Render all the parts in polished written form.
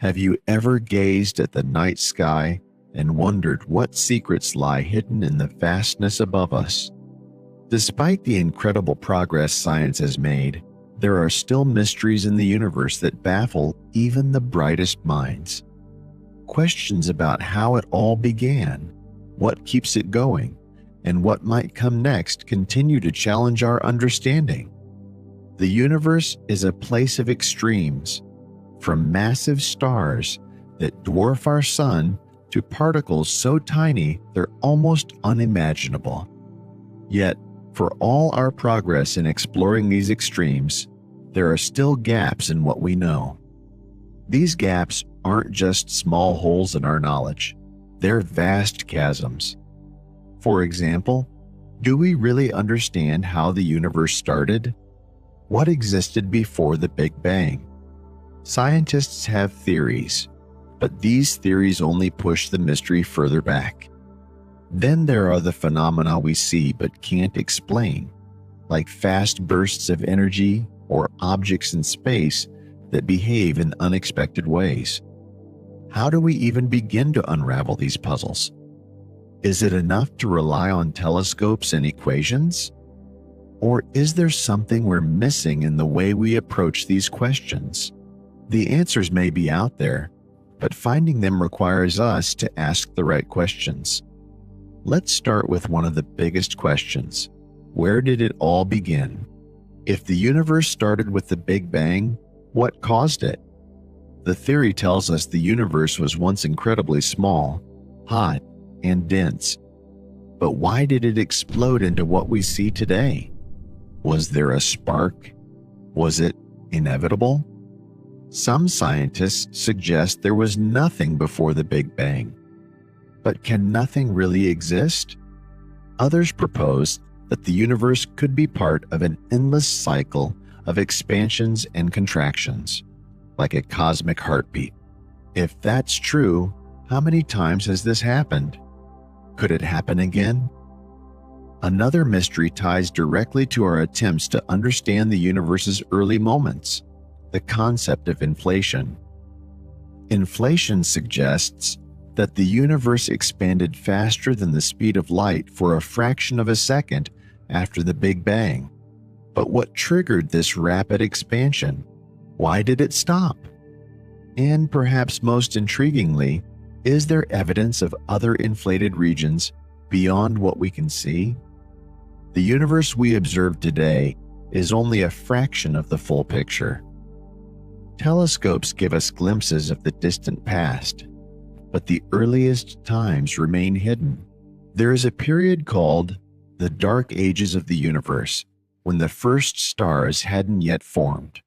Have you ever gazed at the night sky and wondered what secrets lie hidden in the vastness above us? Despite the incredible progress science has made, there are still mysteries in the universe that baffle even the brightest minds. Questions about how it all began, what keeps it going, and what might come next continue to challenge our understanding. The universe is a place of extremes, from massive stars that dwarf our sun to particles so tiny they're almost unimaginable. Yet, for all our progress in exploring these extremes, there are still gaps in what we know. These gaps aren't just small holes in our knowledge, they're vast chasms. For example, do we really understand how the universe started? What existed before the Big Bang? Scientists have theories, but these theories only push the mystery further back. Then there are the phenomena we see but can't explain, like fast bursts of energy or objects in space that behave in unexpected ways. How do we even begin to unravel these puzzles? Is it enough to rely on telescopes and equations? Or is there something we're missing in the way we approach these questions? The answers may be out there, but finding them requires us to ask the right questions. Let's start with one of the biggest questions. Where did it all begin? If the universe started with the Big Bang, what caused it? The theory tells us the universe was once incredibly small, hot, and dense. But why did it explode into what we see today? Was there a spark? Was it inevitable? Some scientists suggest there was nothing before the Big Bang. But can nothing really exist? Others propose that the universe could be part of an endless cycle of expansions and contractions, like a cosmic heartbeat. If that's true, how many times has this happened? Could it happen again? Another mystery ties directly to our attempts to understand the universe's early moments: the concept of inflation. Inflation suggests that the universe expanded faster than the speed of light for a fraction of a second after the Big Bang. But what triggered this rapid expansion? Why did it stop? And perhaps most intriguingly, is there evidence of other inflated regions beyond what we can see? The universe we observe today is only a fraction of the full picture. Telescopes give us glimpses of the distant past, but the earliest times remain hidden. There is a period called the Dark Ages of the universe, when the first stars hadn't yet formed,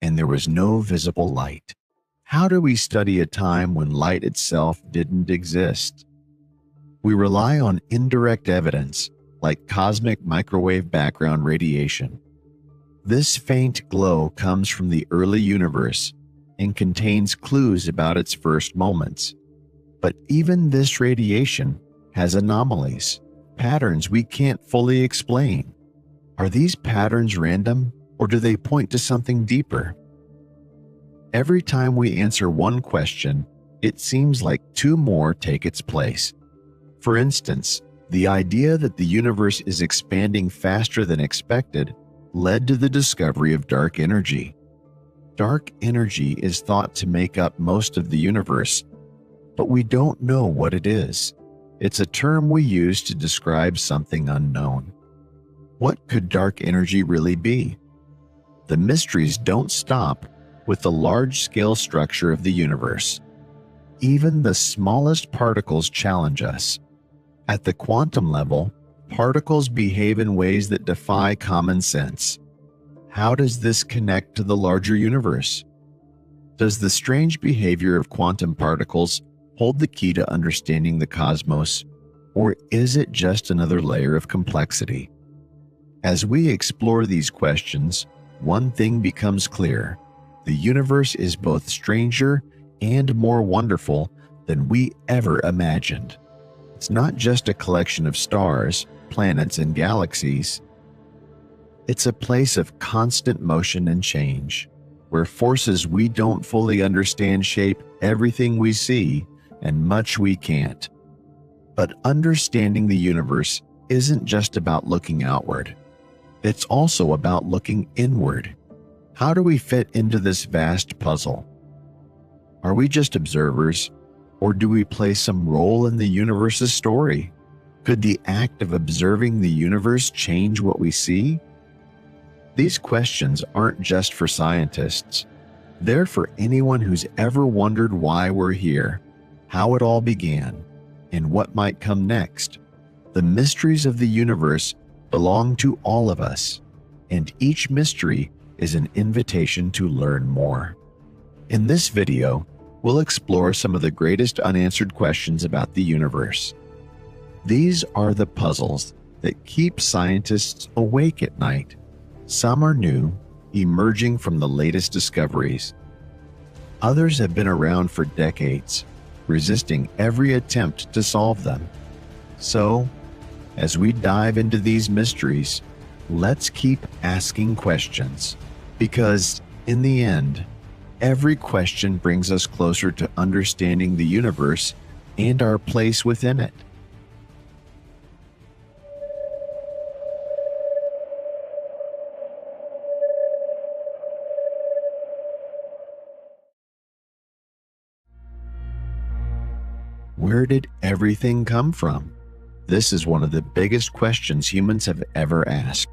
and there was no visible light. How do we study a time when light itself didn't exist? We rely on indirect evidence, like cosmic microwave background radiation. This faint glow comes from the early universe and contains clues about its first moments. But even this radiation has anomalies, patterns we can't fully explain. Are these patterns random, or do they point to something deeper? Every time we answer one question, it seems like two more take its place. For instance, the idea that the universe is expanding faster than expected led to the discovery of dark energy. Dark energy is thought to make up most of the universe, but we don't know what it is. It's a term we use to describe something unknown. What could dark energy really be? The mysteries don't stop with the large-scale structure of the universe. Even the smallest particles challenge us. At the quantum level, particles behave in ways that defy common sense. How does this connect to the larger universe? Does the strange behavior of quantum particles hold the key to understanding the cosmos, or is it just another layer of complexity? As we explore these questions, one thing becomes clear: the universe is both stranger and more wonderful than we ever imagined. It's not just a collection of stars, planets, and galaxies. It's a place of constant motion and change, where forces we don't fully understand shape everything we see and much we can't. But understanding the universe isn't just about looking outward. It's also about looking inward. How do we fit into this vast puzzle? Are we just observers, or do we play some role in the universe's story? Could the act of observing the universe change what we see? These questions aren't just for scientists. They're for anyone who's ever wondered why we're here, how it all began, and what might come next. The mysteries of the universe belong to all of us, and each mystery is an invitation to learn more. In this video, we'll explore some of the greatest unanswered questions about the universe. These are the puzzles that keep scientists awake at night. Some are new, emerging from the latest discoveries. Others have been around for decades, resisting every attempt to solve them. So, as we dive into these mysteries, let's keep asking questions, because in the end, every question brings us closer to understanding the universe and our place within it. Where did everything come from? This is one of the biggest questions humans have ever asked.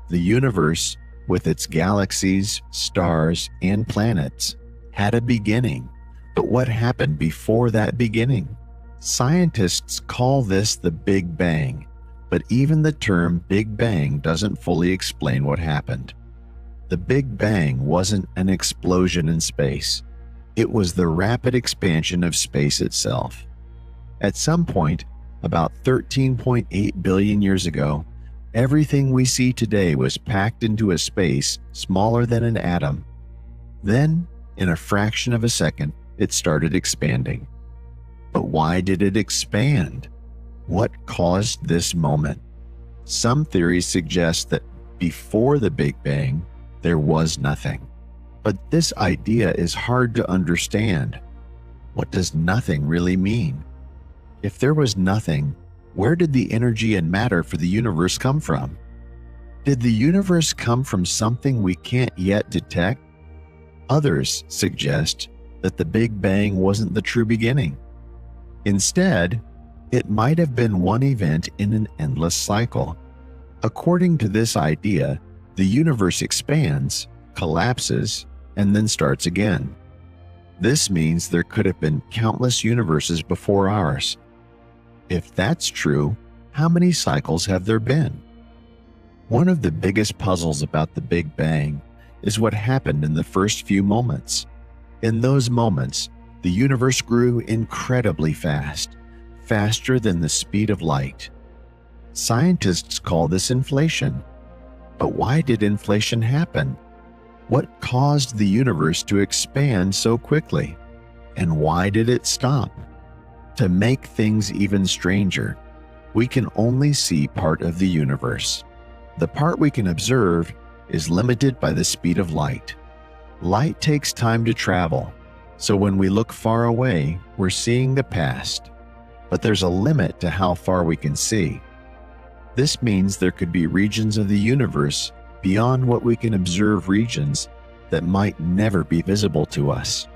The universe, with its galaxies, stars, and planets, had a beginning. But what happened before that beginning? Scientists call this the Big Bang, but even the term Big Bang doesn't fully explain what happened. The Big Bang wasn't an explosion in space. It was the rapid expansion of space itself. At some point, about 13.8 billion years ago, everything we see today was packed into a space smaller than an atom. Then, in a fraction of a second, it started expanding. But why did it expand? What caused this moment? Some theories suggest that before the Big Bang, there was nothing. But this idea is hard to understand. What does nothing really mean? If there was nothing, where did the energy and matter for the universe come from? Did the universe come from something we can't yet detect? Others suggest that the Big Bang wasn't the true beginning. Instead, it might have been one event in an endless cycle. According to this idea, the universe expands, collapses, and then starts again. This means there could have been countless universes before ours. If that's true, how many cycles have there been? One of the biggest puzzles about the Big Bang is what happened in the first few moments. In those moments, the universe grew incredibly fast, faster than the speed of light. Scientists call this inflation. But why did inflation happen? What caused the universe to expand so quickly? And why did it stop? To make things even stranger, we can only see part of the universe. The part we can observe is limited by the speed of light. Light takes time to travel, so when we look far away, we're seeing the past. But there's a limit to how far we can see. This means there could be regions of the universe beyond what we can observe, regions that might never be visible to us.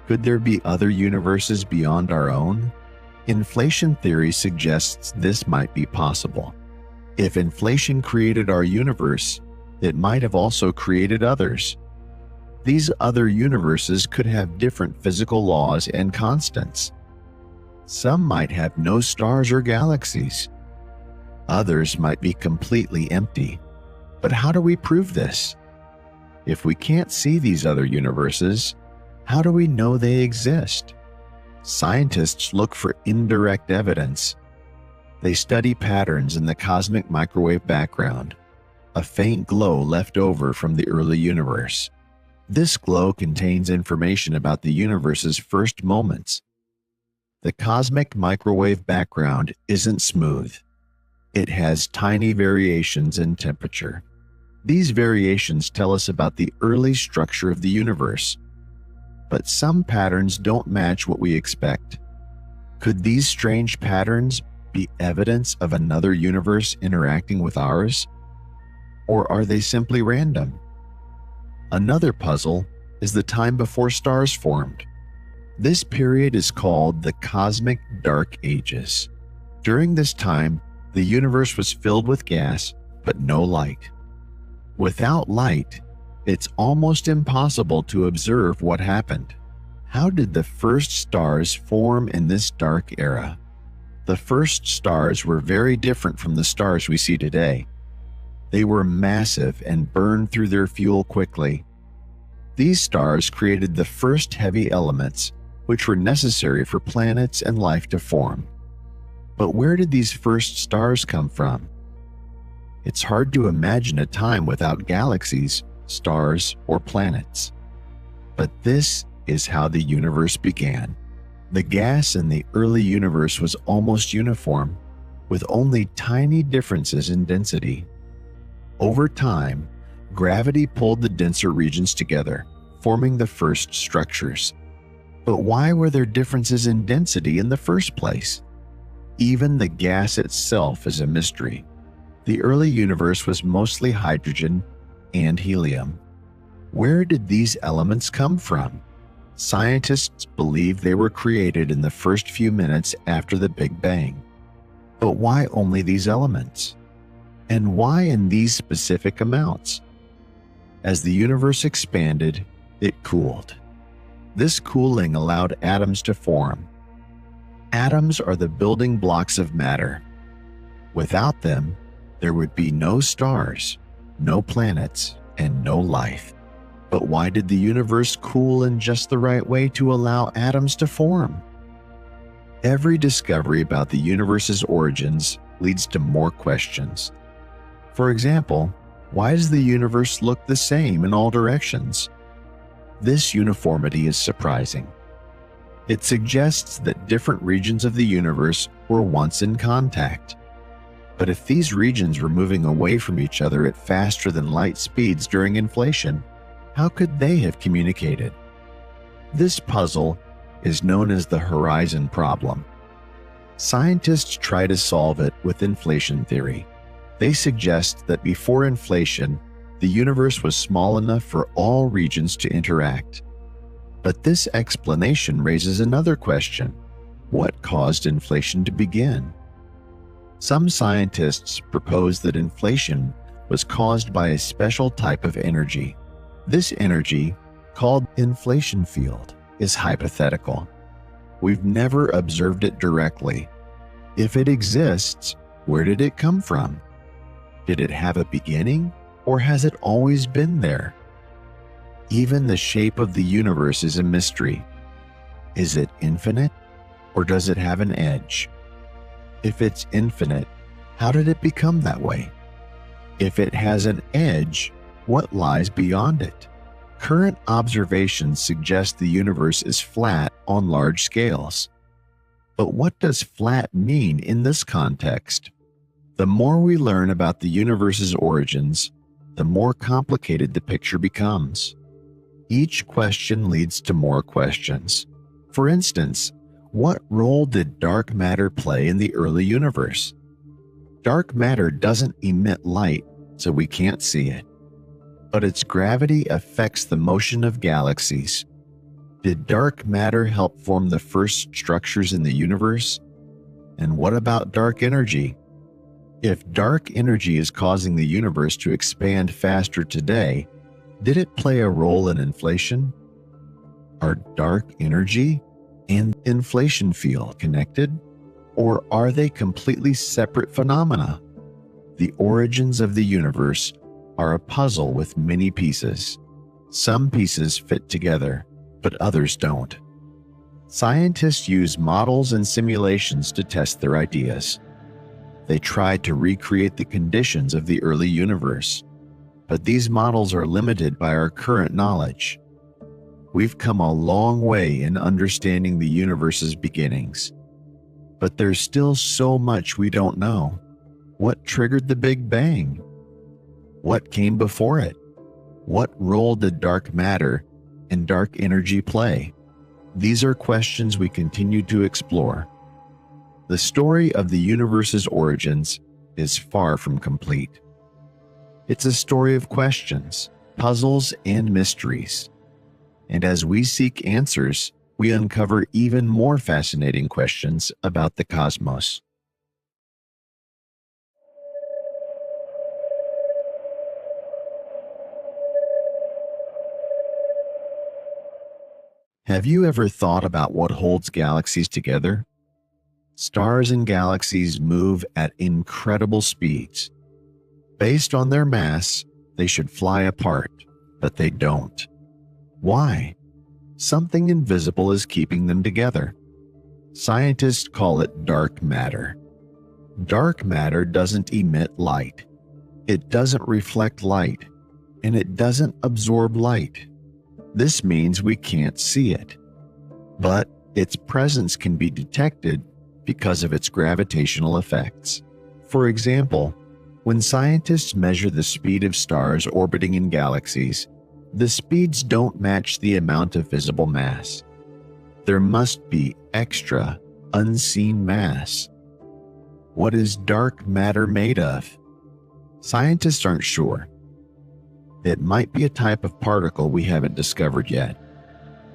Could there be other universes beyond our own? Inflation theory suggests this might be possible. If inflation created our universe, it might have also created others. These other universes could have different physical laws and constants. Some might have no stars or galaxies. Others might be completely empty. But how do we prove this? If we can't see these other universes, how do we know they exist? Scientists look for indirect evidence. They study patterns in the cosmic microwave background, a faint glow left over from the early universe. This glow contains information about the universe's first moments. The cosmic microwave background isn't smooth. It has tiny variations in temperature. These variations tell us about the early structure of the universe, but some patterns don't match what we expect. Could these strange patterns be evidence of another universe interacting with ours? Or are they simply random? Another puzzle is the time before stars formed. This period is called the Cosmic Dark Ages. During this time, the universe was filled with gas, but no light. Without light, it's almost impossible to observe what happened. How did the first stars form in this dark era? The first stars were very different from the stars we see today. They were massive and burned through their fuel quickly. These stars created the first heavy elements, which were necessary for planets and life to form. But where did these first stars come from? It's hard to imagine a time without galaxies, stars, or planets. But this is how the universe began. The gas in the early universe was almost uniform, with only tiny differences in density. Over time, gravity pulled the denser regions together, forming the first structures. But why were there differences in density in the first place? Even the gas itself is a mystery. The early universe was mostly hydrogen and helium. Where did these elements come from? Scientists believe they were created in the first few minutes after the Big Bang. But why only these elements? And why in these specific amounts? As the universe expanded, it cooled. This cooling allowed atoms to form. Atoms are the building blocks of matter. Without them, there would be no stars, no planets, and no life. But why did the universe cool in just the right way to allow atoms to form? Every discovery about the universe's origins leads to more questions. For example, why does the universe look the same in all directions? This uniformity is surprising. It suggests that different regions of the universe were once in contact. But if these regions were moving away from each other at faster than light speeds during inflation, how could they have communicated? This puzzle is known as the horizon problem. Scientists try to solve it with inflation theory. They suggest that before inflation, the universe was small enough for all regions to interact. But this explanation raises another question. What caused inflation to begin? Some scientists propose that inflation was caused by a special type of energy. This energy, called inflation field, is hypothetical. We've never observed it directly. If it exists, where did it come from? Did it have a beginning, or has it always been there? Even the shape of the universe is a mystery. Is it infinite, or does it have an edge? If it's infinite, how did it become that way? If it has an edge, what lies beyond it? Current observations suggest the universe is flat on large scales. But what does flat mean in this context? The more we learn about the universe's origins, the more complicated the picture becomes. Each question leads to more questions. For instance, what role did dark matter play in the early universe? Dark matter doesn't emit light, so we can't see it. But its gravity affects the motion of galaxies. Did dark matter help form the first structures in the universe? And what about dark energy? If dark energy is causing the universe to expand faster today, did it play a role in inflation? Are dark energy and inflation field connected? Or are they completely separate phenomena? The origins of the universe are a puzzle with many pieces. Some pieces fit together, but others don't. Scientists use models and simulations to test their ideas. They tried to recreate the conditions of the early universe, but these models are limited by our current knowledge. We've come a long way in understanding the universe's beginnings, but there's still so much we don't know. What triggered the Big Bang? What came before it? What role did dark matter and dark energy play? These are questions we continue to explore. The story of the universe's origins is far from complete. It's a story of questions, puzzles, and mysteries. And as we seek answers, we uncover even more fascinating questions about the cosmos. Have you ever thought about what holds galaxies together? Stars and galaxies move at incredible speeds. Based on their mass, they should fly apart, but they don't. Why? Something invisible is keeping them together. Scientists call it dark matter. Dark matter doesn't emit light. It doesn't reflect light, and it doesn't absorb light. This means we can't see it. But its presence can be detected because of its gravitational effects. For example, when scientists measure the speed of stars orbiting in galaxies, the speeds don't match the amount of visible mass. There must be extra, unseen mass. What is dark matter made of? Scientists aren't sure. It might be a type of particle we haven't discovered yet.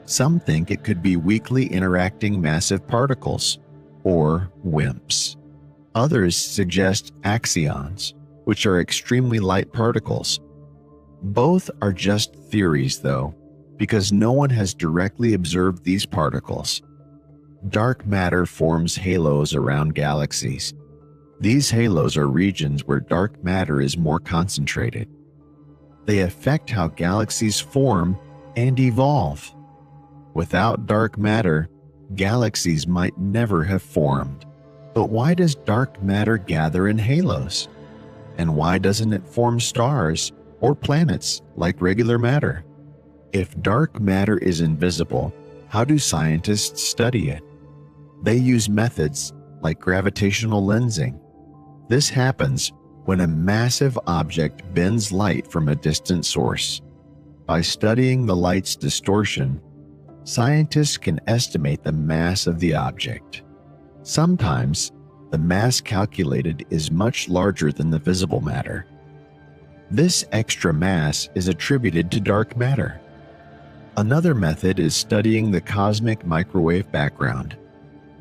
Some think it could be weakly interacting massive particles, or WIMPs. Others suggest axions, which are extremely light particles. Both are just theories, though, because no one has directly observed these particles. Dark matter forms halos around galaxies. These halos are regions where dark matter is more concentrated. They affect how galaxies form and evolve. Without dark matter, galaxies might never have formed. But why does dark matter gather in halos? And why doesn't it form stars or planets like regular matter? If dark matter is invisible, how do scientists study it? They use methods like gravitational lensing. This happens when a massive object bends light from a distant source. By studying the light's distortion, scientists can estimate the mass of the object. Sometimes, the mass calculated is much larger than the visible matter. This extra mass is attributed to dark matter. Another method is studying the cosmic microwave background.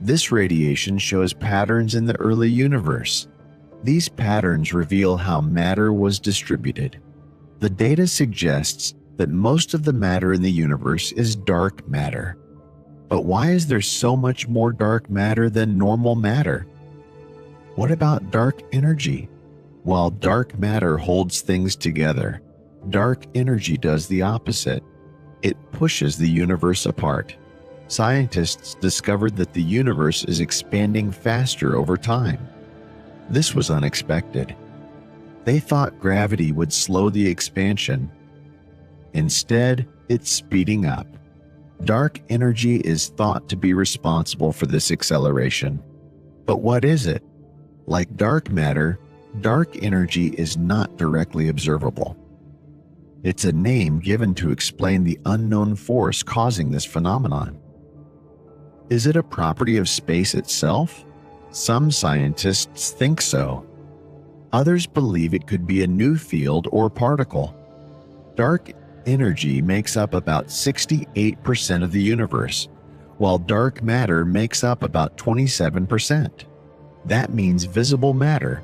This radiation shows patterns in the early universe. These patterns reveal how matter was distributed. The data suggests that most of the matter in the universe is dark matter. But why is there so much more dark matter than normal matter? What about dark energy? While dark matter holds things together, dark energy does the opposite. It pushes the universe apart. Scientists discovered that the universe is expanding faster over time. This was unexpected. They thought gravity would slow the expansion. Instead, it's speeding up. Dark energy is thought to be responsible for this acceleration. But what is it? Like dark matter, dark energy is not directly observable. It's a name given to explain the unknown force causing this phenomenon. Is it a property of space itself? Some scientists think so. Others believe it could be a new field or particle. Dark energy makes up about 68% of the universe, while dark matter makes up about 27%. That means visible matter,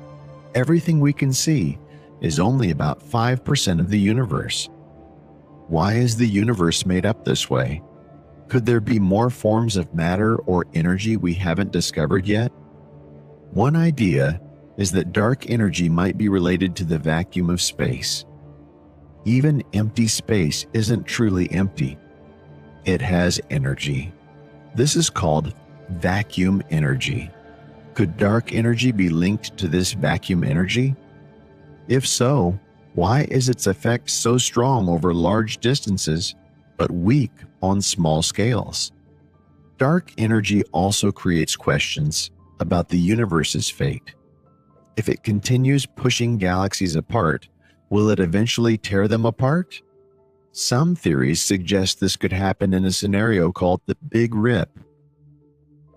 everything we can see, is only about 5% of the universe. Why is the universe made up this way? Could there be more forms of matter or energy we haven't discovered yet? One idea is that dark energy might be related to the vacuum of space. Even empty space isn't truly empty. It has energy. This is called vacuum energy. Could dark energy be linked to this vacuum energy? If so, why is its effect so strong over large distances but weak on small scales? Dark energy also creates questions about the universe's fate. If it continues pushing galaxies apart, Will it eventually tear them apart? Some theories suggest this could happen in a scenario called the Big Rip.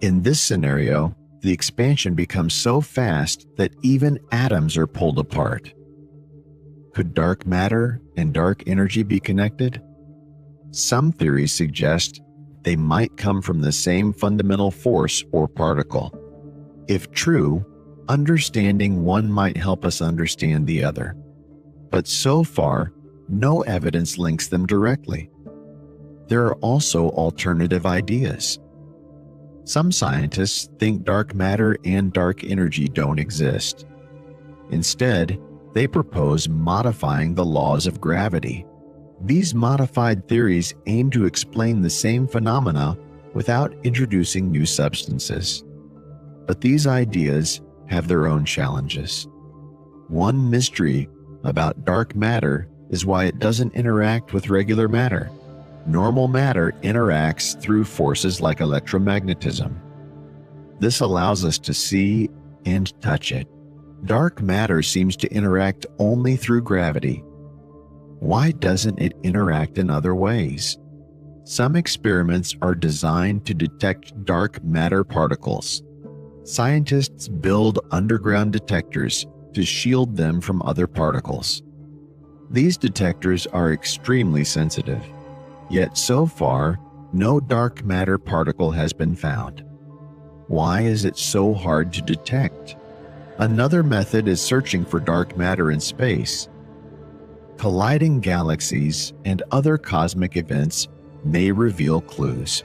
In this scenario, the expansion becomes so fast that even atoms are pulled apart. Could dark matter and dark energy be connected? Some theories suggest they might come from the same fundamental force or particle. If true, understanding one might help us understand the other. But so far, no evidence links them directly. There are also alternative ideas. Some scientists think dark matter and dark energy don't exist. Instead, they propose modifying the laws of gravity. These modified theories aim to explain the same phenomena without introducing new substances. But these ideas have their own challenges. One mystery about dark matter is why it doesn't interact with regular matter. Normal matter interacts through forces like electromagnetism. This allows us to see and touch it. Dark matter seems to interact only through gravity. Why doesn't it interact in other ways? Some experiments are designed to detect dark matter particles. Scientists build underground detectors to shield them from other particles. These detectors are extremely sensitive, yet so far, no dark matter particle has been found. Why is it so hard to detect? Another method is searching for dark matter in space. Colliding galaxies and other cosmic events may reveal clues.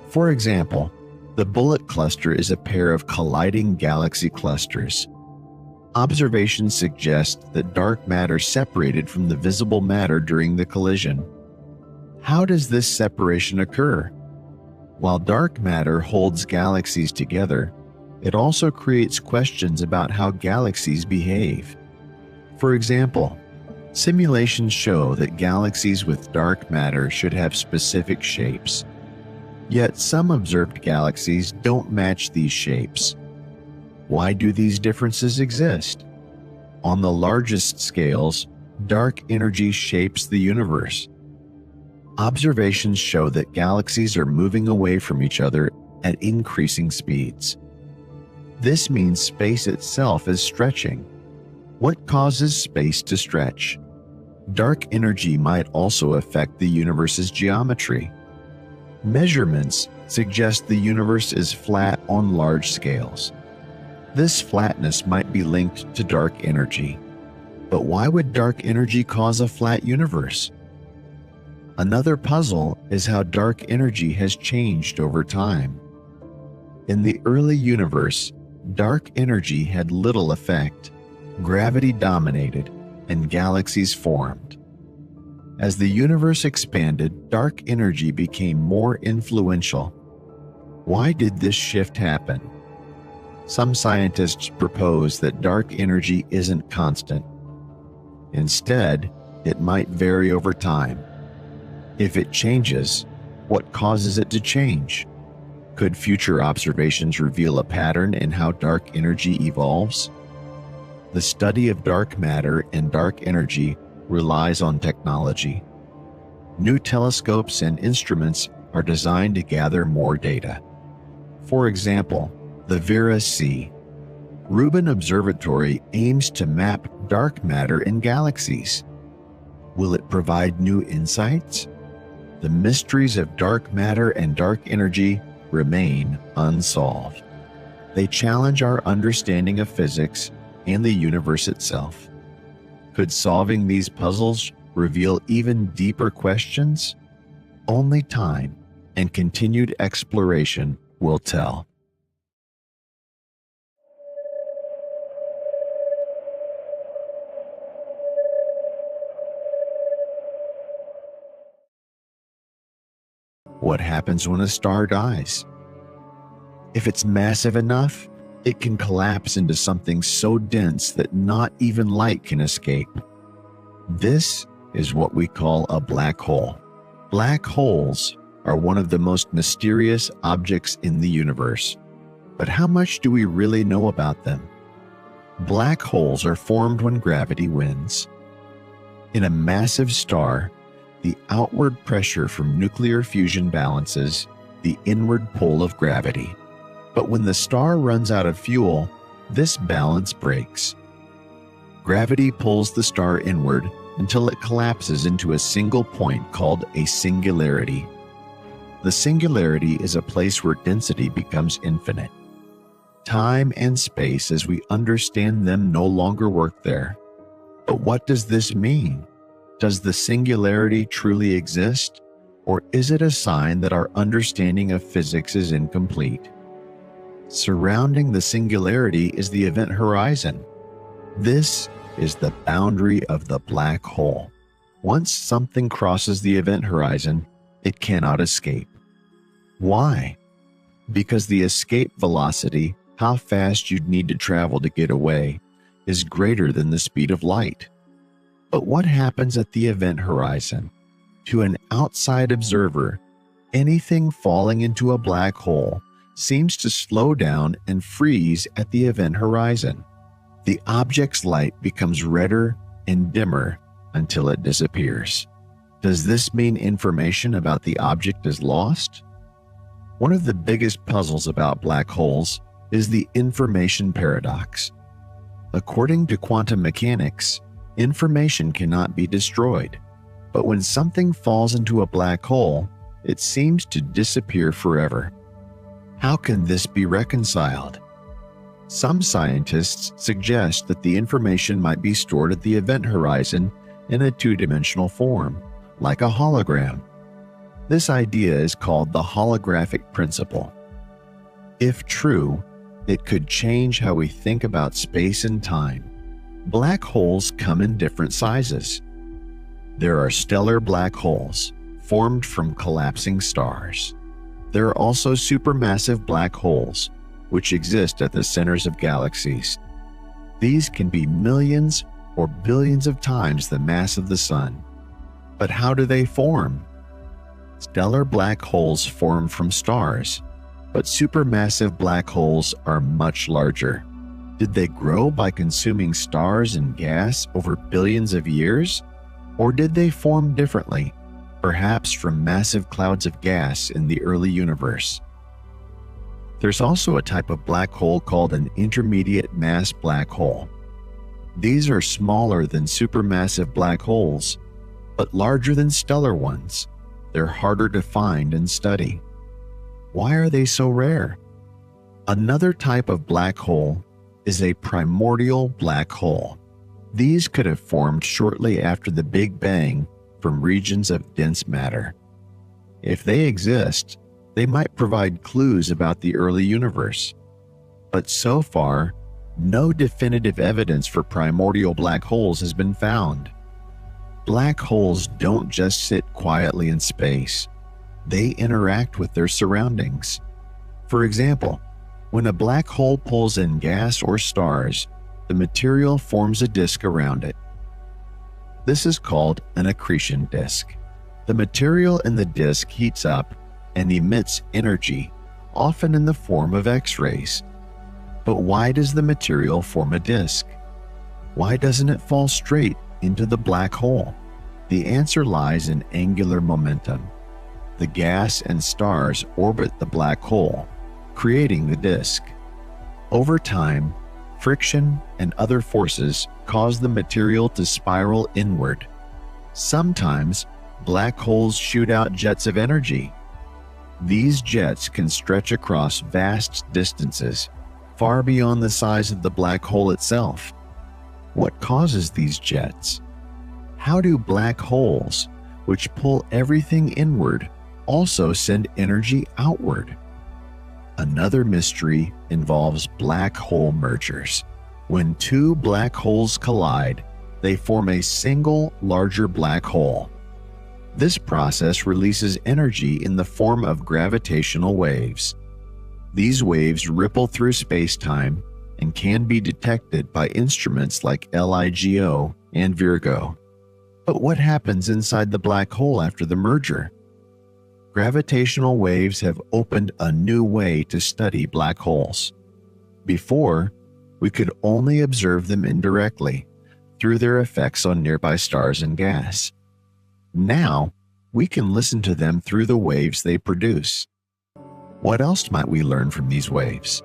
For example, the Bullet Cluster is a pair of colliding galaxy clusters. Observations suggest that dark matter separated from the visible matter during the collision. How does this separation occur? While dark matter holds galaxies together, it also creates questions about how galaxies behave. For example, simulations show that galaxies with dark matter should have specific shapes. Yet some observed galaxies don't match these shapes. Why do these differences exist? On the largest scales, dark energy shapes the universe. Observations show that galaxies are moving away from each other at increasing speeds. This means space itself is stretching. What causes space to stretch? Dark energy might also affect the universe's geometry. Measurements suggest the universe is flat on large scales. This flatness might be linked to dark energy. But why would dark energy cause a flat universe? Another puzzle is how dark energy has changed over time. In the early universe, dark energy had little effect. Gravity dominated, and galaxies formed. As the universe expanded, dark energy became more influential. Why did this shift happen? Some scientists propose that dark energy isn't constant. Instead, it might vary over time. If it changes, what causes it to change? Could future observations reveal a pattern in how dark energy evolves? The study of dark matter and dark energy relies on technology. New telescopes and instruments are designed to gather more data. For example, the Vera-C Rubin Observatory aims to map dark matter in galaxies. Will it provide new insights? The mysteries of dark matter and dark energy remain unsolved. They challenge our understanding of physics and the universe itself. Could solving these puzzles reveal even deeper questions? Only time and continued exploration will tell. What happens when a star dies? If it's massive enough, it can collapse into something so dense that not even light can escape. This is what we call a black hole. Black holes are one of the most mysterious objects in the universe. But how much do we really know about them? Black holes are formed when gravity wins. In a massive star, the outward pressure from nuclear fusion balances the inward pull of gravity. But when the star runs out of fuel, this balance breaks. Gravity pulls the star inward until it collapses into a single point called a singularity. The singularity is a place where density becomes infinite. Time and space as we understand them no longer work there. But what does this mean? Does the singularity truly exist? Or is it a sign that our understanding of physics is incomplete? Surrounding the singularity is the event horizon. This is the boundary of the black hole. Once something crosses the event horizon, it cannot escape. Why? Because the escape velocity, how fast you'd need to travel to get away, is greater than the speed of light. But what happens at the event horizon? To an outside observer, anything falling into a black hole seems to slow down and freeze at the event horizon. The object's light becomes redder and dimmer until it disappears. Does this mean information about the object is lost? One of the biggest puzzles about black holes is the information paradox. According to quantum mechanics, information cannot be destroyed, but when something falls into a black hole, it seems to disappear forever. How can this be reconciled? Some scientists suggest that the information might be stored at the event horizon in a two-dimensional form, like a hologram. This idea is called the holographic principle. If true, it could change how we think about space and time. Black holes come in different sizes. There are stellar black holes, formed from collapsing stars. There are also supermassive black holes, which exist at the centers of galaxies. These can be millions or billions of times the mass of the Sun. But how do they form? Stellar black holes form from stars, but supermassive black holes are much larger. Did they grow by consuming stars and gas over billions of years? Or did they form differently, perhaps from massive clouds of gas in the early universe? There's also a type of black hole called an intermediate mass black hole. These are smaller than supermassive black holes, but larger than stellar ones. They're harder to find and study. Why are they so rare? Another type of black hole is a primordial black hole. These could have formed shortly after the Big Bang from regions of dense matter. If they exist, they might provide clues about the early universe. But so far, no definitive evidence for primordial black holes has been found. Black holes don't just sit quietly in space. They interact with their surroundings. For example, when a black hole pulls in gas or stars, the material forms a disk around it. This is called an accretion disk. The material in the disk heats up and emits energy, often in the form of X-rays. But why does the material form a disk? Why doesn't it fall straight into the black hole? The answer lies in angular momentum. The gas and stars orbit the black hole, creating the disk. Over time, friction and other forces cause the material to spiral inward. Sometimes, black holes shoot out jets of energy. These jets can stretch across vast distances, far beyond the size of the black hole itself. What causes these jets? How do black holes, which pull everything inward, also send energy outward? Another mystery involves black hole mergers. When two black holes collide, they form a single larger black hole. This process releases energy in the form of gravitational waves. These waves ripple through space-time and can be detected by instruments like LIGO and Virgo. But what happens inside the black hole after the merger? Gravitational waves have opened a new way to study black holes. Before, we could only observe them indirectly, through their effects on nearby stars and gas. Now, we can listen to them through the waves they produce. What else might we learn from these waves?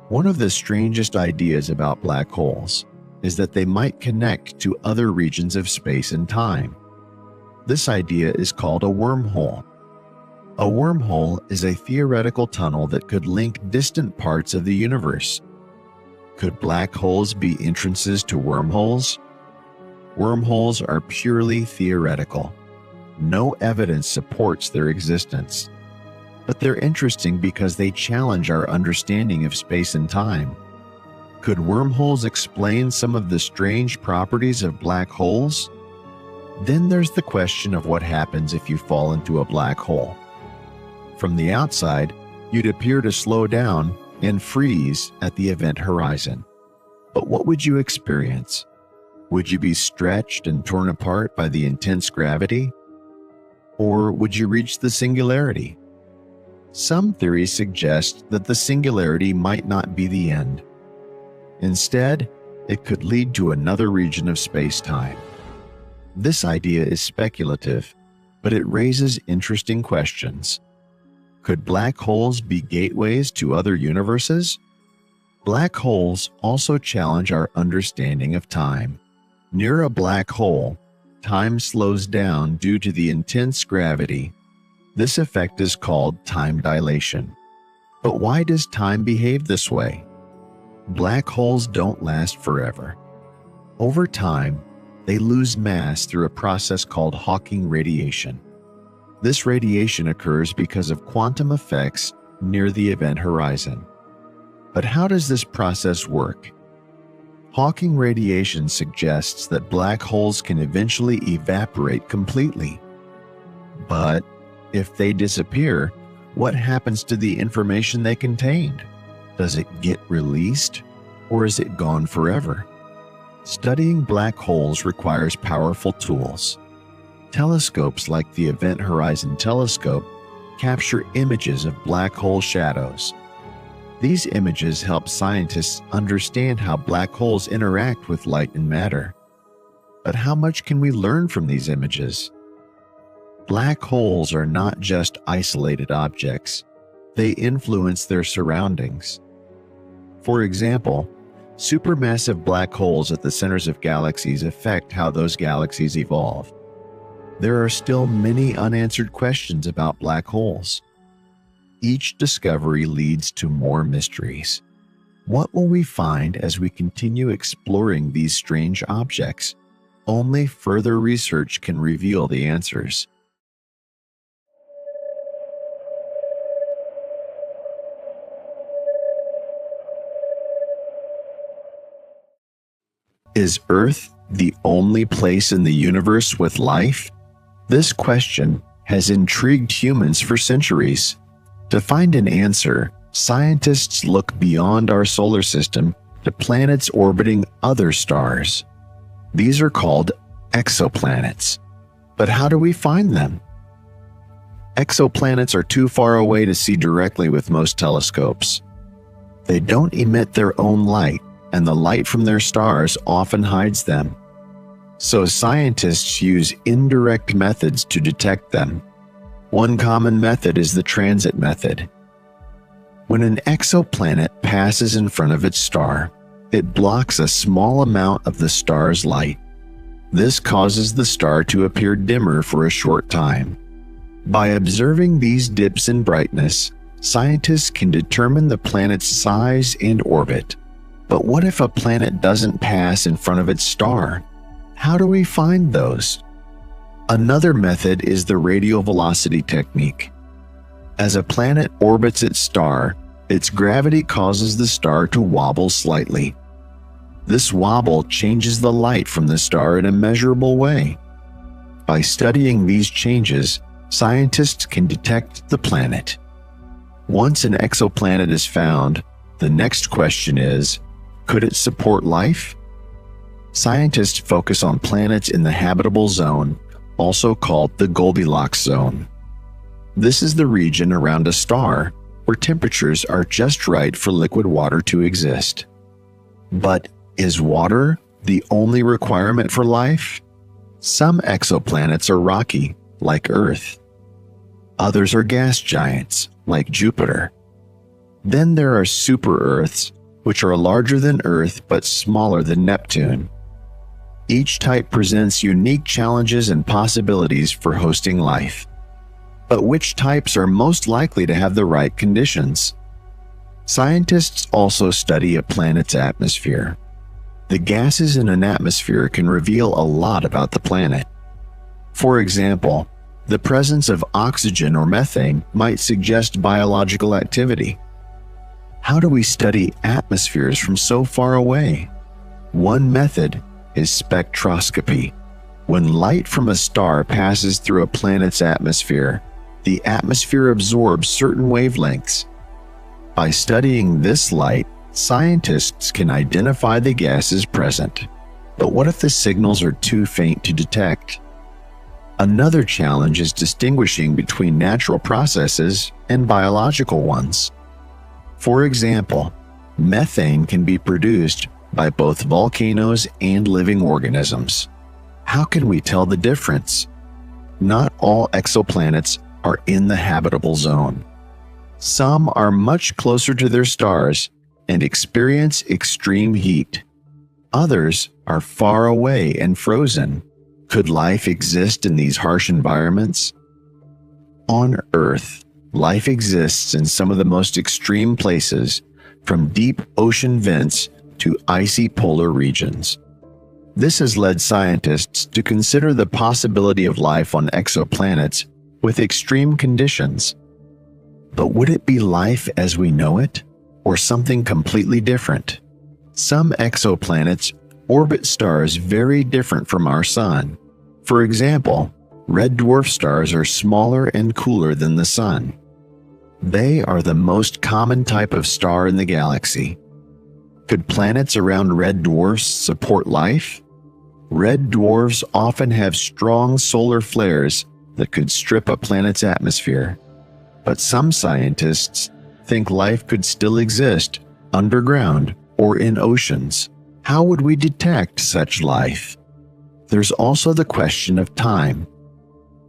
One of the strangest ideas about black holes is that they might connect to other regions of space and time. This idea is called a wormhole. A wormhole is a theoretical tunnel that could link distant parts of the universe. Could black holes be entrances to wormholes? Wormholes are purely theoretical. No evidence supports their existence. But they're interesting because they challenge our understanding of space and time. Could wormholes explain some of the strange properties of black holes? Then there's the question of what happens if you fall into a black hole. From the outside, you'd appear to slow down and freeze at the event horizon. But what would you experience? Would you be stretched and torn apart by the intense gravity? Or would you reach the singularity? Some theories suggest that the singularity might not be the end. Instead, it could lead to another region of space-time. This idea is speculative, but it raises interesting questions. Could black holes be gateways to other universes? Black holes also challenge our understanding of time. Near a black hole, time slows down due to the intense gravity. This effect is called time dilation. But why does time behave this way? Black holes don't last forever. Over time, they lose mass through a process called Hawking radiation. This radiation occurs because of quantum effects near the event horizon. But how does this process work? Hawking radiation suggests that black holes can eventually evaporate completely. But if they disappear, what happens to the information they contained? Does it get released, or is it gone forever? Studying black holes requires powerful tools. Telescopes like the Event Horizon Telescope capture images of black hole shadows. These images help scientists understand how black holes interact with light and matter. But how much can we learn from these images? Black holes are not just isolated objects. They influence their surroundings. For example, supermassive black holes at the centers of galaxies affect how those galaxies evolve. There are still many unanswered questions about black holes. Each discovery leads to more mysteries. What will we find as we continue exploring these strange objects? Only further research can reveal the answers. Is Earth the only place in the universe with life? This question has intrigued humans for centuries. To find an answer, scientists look beyond our solar system to planets orbiting other stars. These are called exoplanets. But how do we find them? Exoplanets are too far away to see directly with most telescopes. They don't emit their own light, and the light from their stars often hides them. So scientists use indirect methods to detect them. One common method is the transit method. When an exoplanet passes in front of its star, it blocks a small amount of the star's light. This causes the star to appear dimmer for a short time. By observing these dips in brightness, scientists can determine the planet's size and orbit. But what if a planet doesn't pass in front of its star? How do we find those? Another method is the radial velocity technique. As a planet orbits its star, its gravity causes the star to wobble slightly. This wobble changes the light from the star in a measurable way. By studying these changes, scientists can detect the planet. Once an exoplanet is found, the next question is, could it support life? Scientists focus on planets in the habitable zone, also called the Goldilocks zone. This is the region around a star where temperatures are just right for liquid water to exist. But is water The only requirement for life? Some exoplanets are rocky, like Earth. Others are gas giants, like Jupiter. Then there are super-Earths, which are larger than Earth but smaller than Neptune. Each type presents unique challenges and possibilities for hosting life. But which types are most likely to have the right conditions? Scientists also study a planet's atmosphere. The gases in an atmosphere can reveal a lot about the planet. For example, the presence of oxygen or methane might suggest biological activity. How do we study atmospheres from so far away? One method is spectroscopy. When light from a star passes through a planet's atmosphere, the atmosphere absorbs certain wavelengths. By studying this light, scientists can identify the gases present. But what if the signals are too faint to detect? Another challenge is distinguishing between natural processes and biological ones. For example, methane can be produced by both volcanoes and living organisms. How can we tell the difference? Not all exoplanets are in the habitable zone. Some are much closer to their stars and experience extreme heat. Others are far away and frozen. Could life exist in these harsh environments? On Earth, life exists in some of the most extreme places, from deep ocean vents to icy polar regions. This has led scientists to consider the possibility of life on exoplanets with extreme conditions. But would it be life as we know it, or something completely different? Some exoplanets orbit stars very different from our Sun. For example, red dwarf stars are smaller and cooler than the Sun. They are the most common type of star in the galaxy. Could planets around red dwarfs support life? Red dwarfs often have strong solar flares that could strip a planet's atmosphere. But some scientists think life could still exist underground or in oceans. How would we detect such life? There's also the question of time.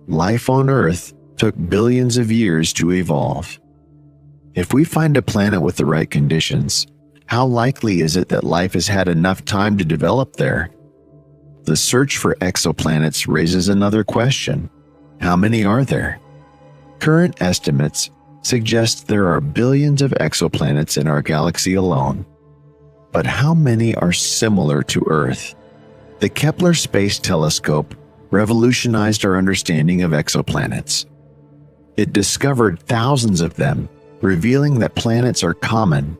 Life on Earth took billions of years to evolve. If we find a planet with the right conditions, how likely is it that life has had enough time to develop there? The search for exoplanets raises another question. How many are there? Current estimates suggest there are billions of exoplanets in our galaxy alone. But how many are similar to Earth? The Kepler Space Telescope revolutionized our understanding of exoplanets. It discovered thousands of them, revealing that planets are common.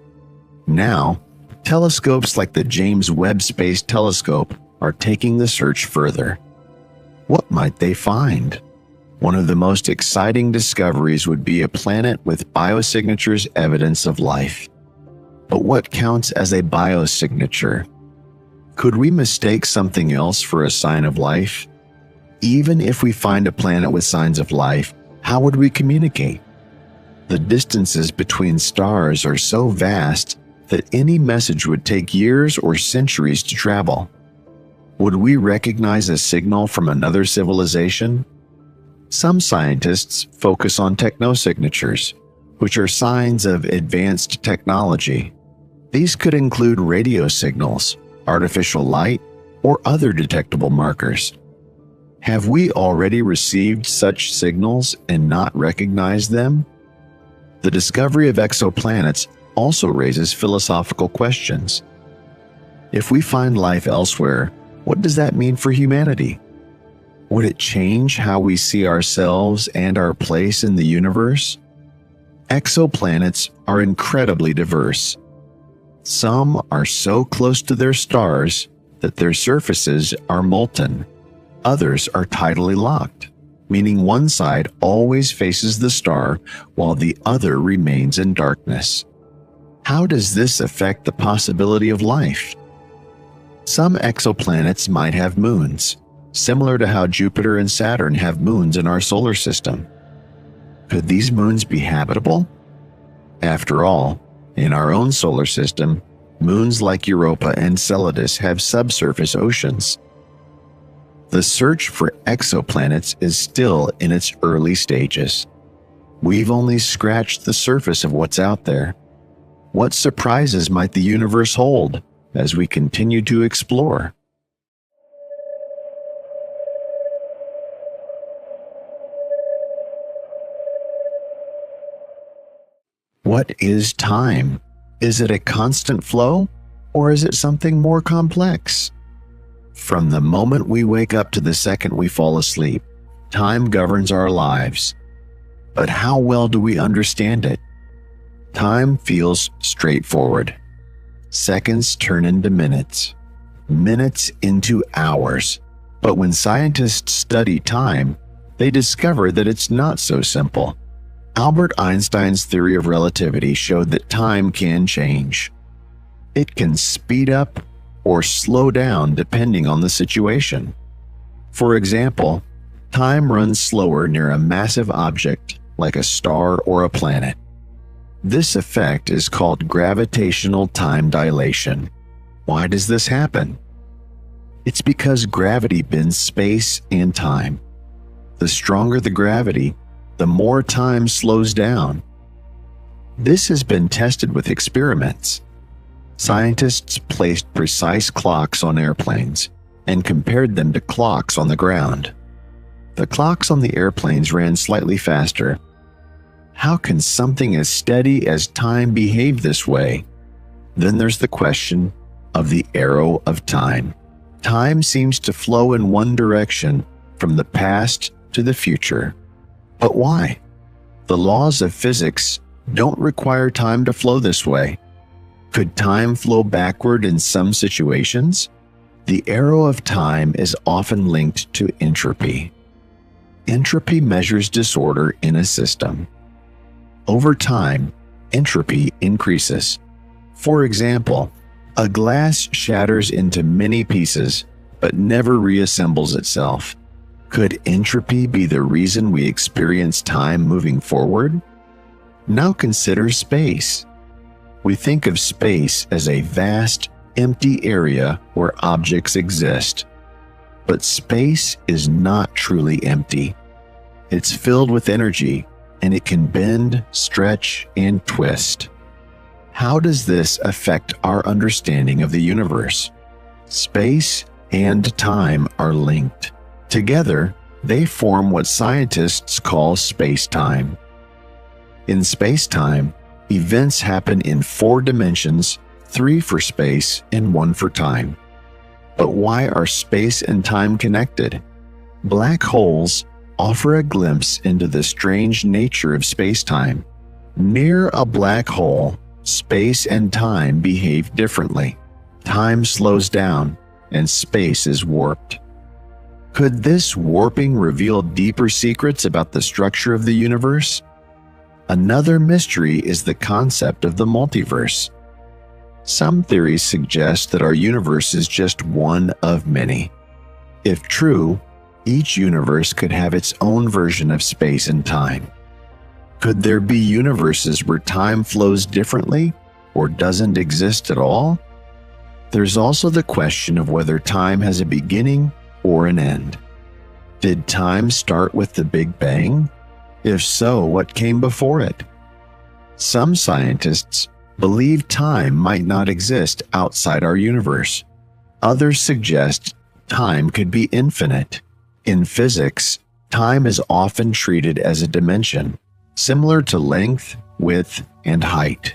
Now, telescopes like the James Webb Space Telescope are taking the search further. What might they find? One of the most exciting discoveries would be a planet with biosignatures evidence of life. But what counts as a biosignature? Could we mistake something else for a sign of life? Even if we find a planet with signs of life, how would we communicate? The distances between stars are so vast that any message would take years or centuries to travel. Would we recognize a signal from another civilization? Some scientists focus on technosignatures, which are signs of advanced technology. These could include radio signals, artificial light, or other detectable markers. Have we already received such signals and not recognized them? The discovery of exoplanets also raises philosophical questions. If we find life elsewhere, what does that mean for humanity? Would it change how we see ourselves and our place in the universe? Exoplanets are incredibly diverse. Some are so close to their stars that their surfaces are molten. Others are tidally locked, meaning one side always faces the star while the other remains in darkness. How does this affect the possibility of life? Some exoplanets might have moons, similar to how Jupiter and Saturn have moons in our solar system. Could these moons be habitable? After all, in our own solar system, Moons like Europa and Enceladus have subsurface oceans. The search for exoplanets is still in its early stages. We've only scratched the surface of what's out there. What surprises might the universe hold as we continue to explore? What is time? Is it a constant flow, or is it something more complex? From the moment we wake up to the second we fall asleep, time governs our lives. But how well do we understand it? Time feels straightforward. Seconds turn into minutes, minutes into hours. But when scientists study time, they discover that it's not so simple. Albert Einstein's theory of relativity showed that time can change. It can speed up or slow down depending on the situation. For example, time runs slower near a massive object like a star or a planet. This effect is called gravitational time dilation. Why does this happen? It's because gravity bends space and time. The stronger the gravity, the more time slows down. This has been tested with experiments. Scientists placed precise clocks on airplanes and compared them to clocks on the ground. The clocks on the airplanes ran slightly faster. How can something as steady as time behave this way? Then there's the question of the arrow of time. Time seems to flow in one direction, from the past to the future. But why? The laws of physics don't require time to flow this way. Could time flow backward in some situations? The arrow of time is often linked to entropy. Entropy measures disorder in a system. Over time, entropy increases. For example, a glass shatters into many pieces but never reassembles itself. Could entropy be the reason we experience time moving forward? Now consider space. We think of space as a vast, empty area where objects exist. But space is not truly empty. It's filled with energy, and it can bend, stretch, and twist. How does this affect our understanding of the universe? Space and time are linked. Together, they form what scientists call space-time. In space-time, events happen in 4 dimensions, 3 for space and 1 for time. But why are space and time connected? Black holes offer a glimpse into the strange nature of space-time. Near a black hole, space and time behave differently. Time slows down, and space is warped. Could this warping reveal deeper secrets about the structure of the universe? Another mystery is the concept of the multiverse. Some theories suggest that our universe is just one of many. If true, each universe could have its own version of space and time. Could there be universes where time flows differently or doesn't exist at all? There's also the question of whether time has a beginning or an end. Did time start with the Big Bang? If so, what came before it? Some scientists believe time might not exist outside our universe. Others suggest time could be infinite. In physics, time is often treated as a dimension, similar to length, width, and height.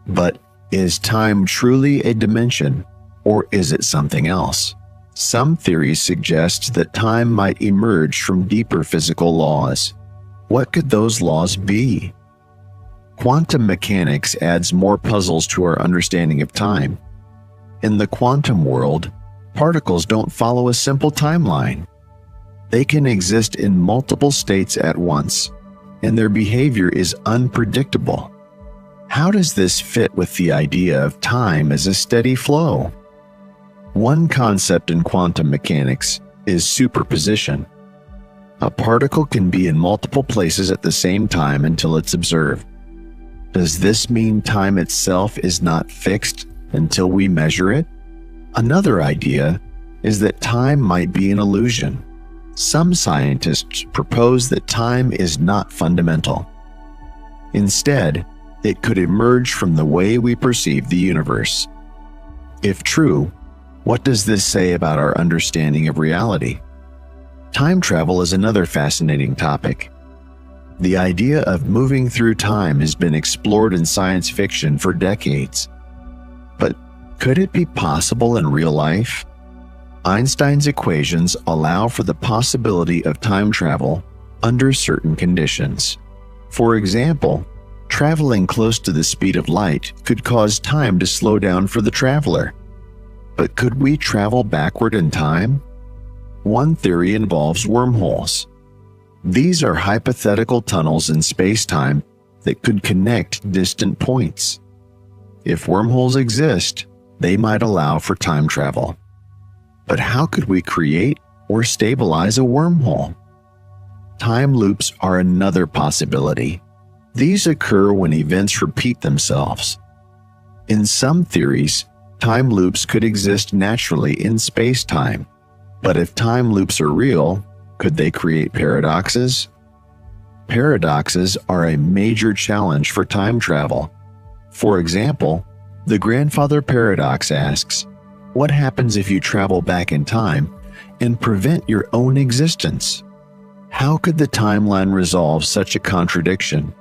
But is time truly a dimension, or is it something else? Some theories suggest that time might emerge from deeper physical laws. What could those laws be? Quantum mechanics adds more puzzles to our understanding of time. In the quantum world, particles don't follow a simple timeline. They can exist in multiple states at once, and their behavior is unpredictable. How does this fit with the idea of time as a steady flow? One concept in quantum mechanics is superposition. A particle can be in multiple places at the same time until it's observed. Does this mean time itself is not fixed, until we measure it? Another idea is that time might be an illusion. Some scientists propose that time is not fundamental. Instead, it could emerge from the way we perceive the universe. If true, what does this say about our understanding of reality? Time travel is another fascinating topic. The idea of moving through time has been explored in science fiction for decades. But could it be possible in real life? Einstein's equations allow for the possibility of time travel under certain conditions. For example, traveling close to the speed of light could cause time to slow down for the traveler. But could we travel backward in time? One theory involves wormholes. These are hypothetical tunnels in space-time that could connect distant points. If wormholes exist, they might allow for time travel. But how could we create or stabilize a wormhole? Time loops are another possibility. These occur when events repeat themselves. In some theories, time loops could exist naturally in space-time. But if time loops are real, could they create paradoxes? Paradoxes are a major challenge for time travel. For example, the grandfather paradox asks, what happens if you travel back in time and prevent your own existence? How could the timeline resolve such a contradiction?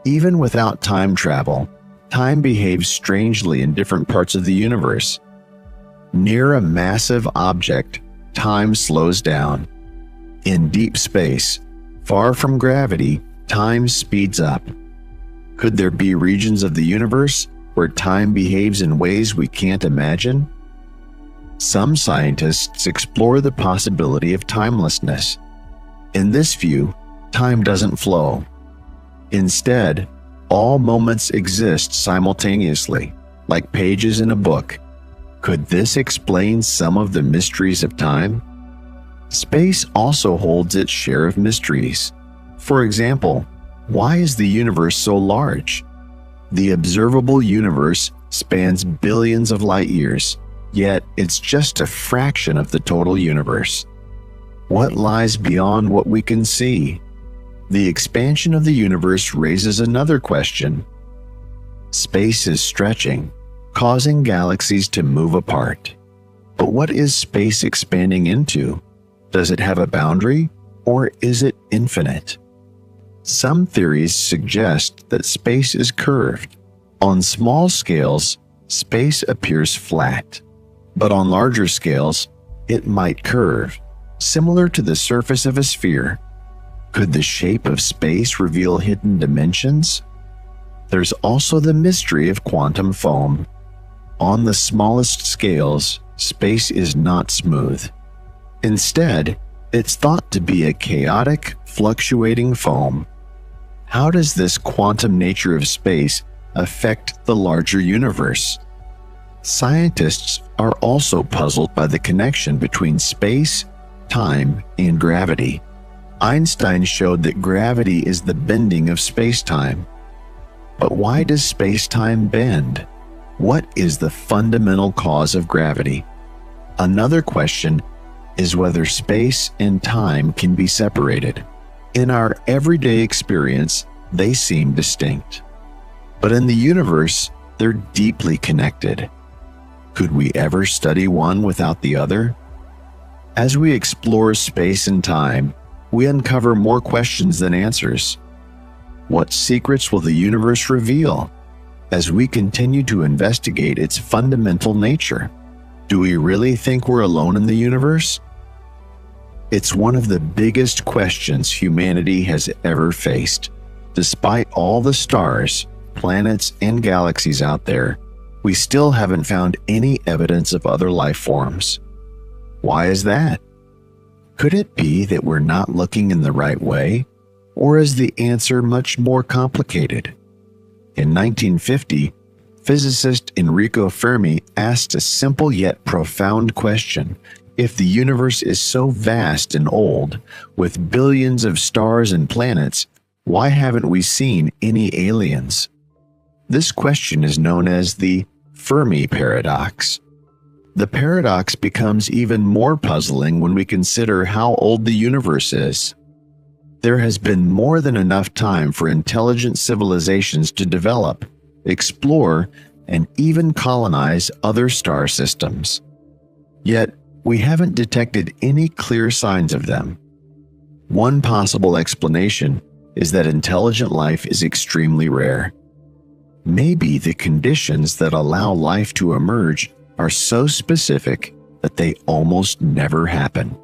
Even without time travel, time behaves strangely in different parts of the universe. Near a massive object, time slows down. In deep space, far from gravity, time speeds up. Could there be regions of the universe where time behaves in ways we can't imagine? Some scientists explore the possibility of timelessness. In this view, time doesn't flow. Instead, all moments exist simultaneously, like pages in a book. Could this explain some of the mysteries of time? Space also holds its share of mysteries. For example, why is the universe so large? The observable universe spans billions of light years, yet it's just a fraction of the total universe. What lies beyond what we can see? The expansion of the universe raises another question. Space is stretching, causing galaxies to move apart. But what is space expanding into? Does it have a boundary, or is it infinite? Some theories suggest that space is curved. On small scales, space appears flat, but on larger scales, it might curve, similar to the surface of a sphere. Could the shape of space reveal hidden dimensions? There's also the mystery of quantum foam. On the smallest scales, space is not smooth. Instead, it's thought to be a chaotic, fluctuating foam. How does this quantum nature of space affect the larger universe? Scientists are also puzzled by the connection between space, time, and gravity. Einstein showed that gravity is the bending of space-time. But why does space-time bend? What is the fundamental cause of gravity? Another question is whether space and time can be separated. In our everyday experience, they seem distinct. But in the universe, they're deeply connected. Could we ever study one without the other? As we explore space and time, we uncover more questions than answers. What secrets will the universe reveal as we continue to investigate its fundamental nature? Do we really think we're alone in the universe? It's one of the biggest questions humanity has ever faced. Despite all the stars, planets, and galaxies out there, we still haven't found any evidence of other life forms. Why is that? Could it be that we're not looking in the right way, or is the answer much more complicated? In 1950, physicist Enrico Fermi asked a simple yet profound question. If the universe is so vast and old, with billions of stars and planets, why haven't we seen any aliens? This question is known as the Fermi paradox. The paradox becomes even more puzzling when we consider how old the universe is. There has been more than enough time for intelligent civilizations to develop, explore, and even colonize other star systems. Yet, we haven't detected any clear signs of them. One possible explanation is that intelligent life is extremely rare. Maybe the conditions that allow life to emerge are so specific that they almost never happen.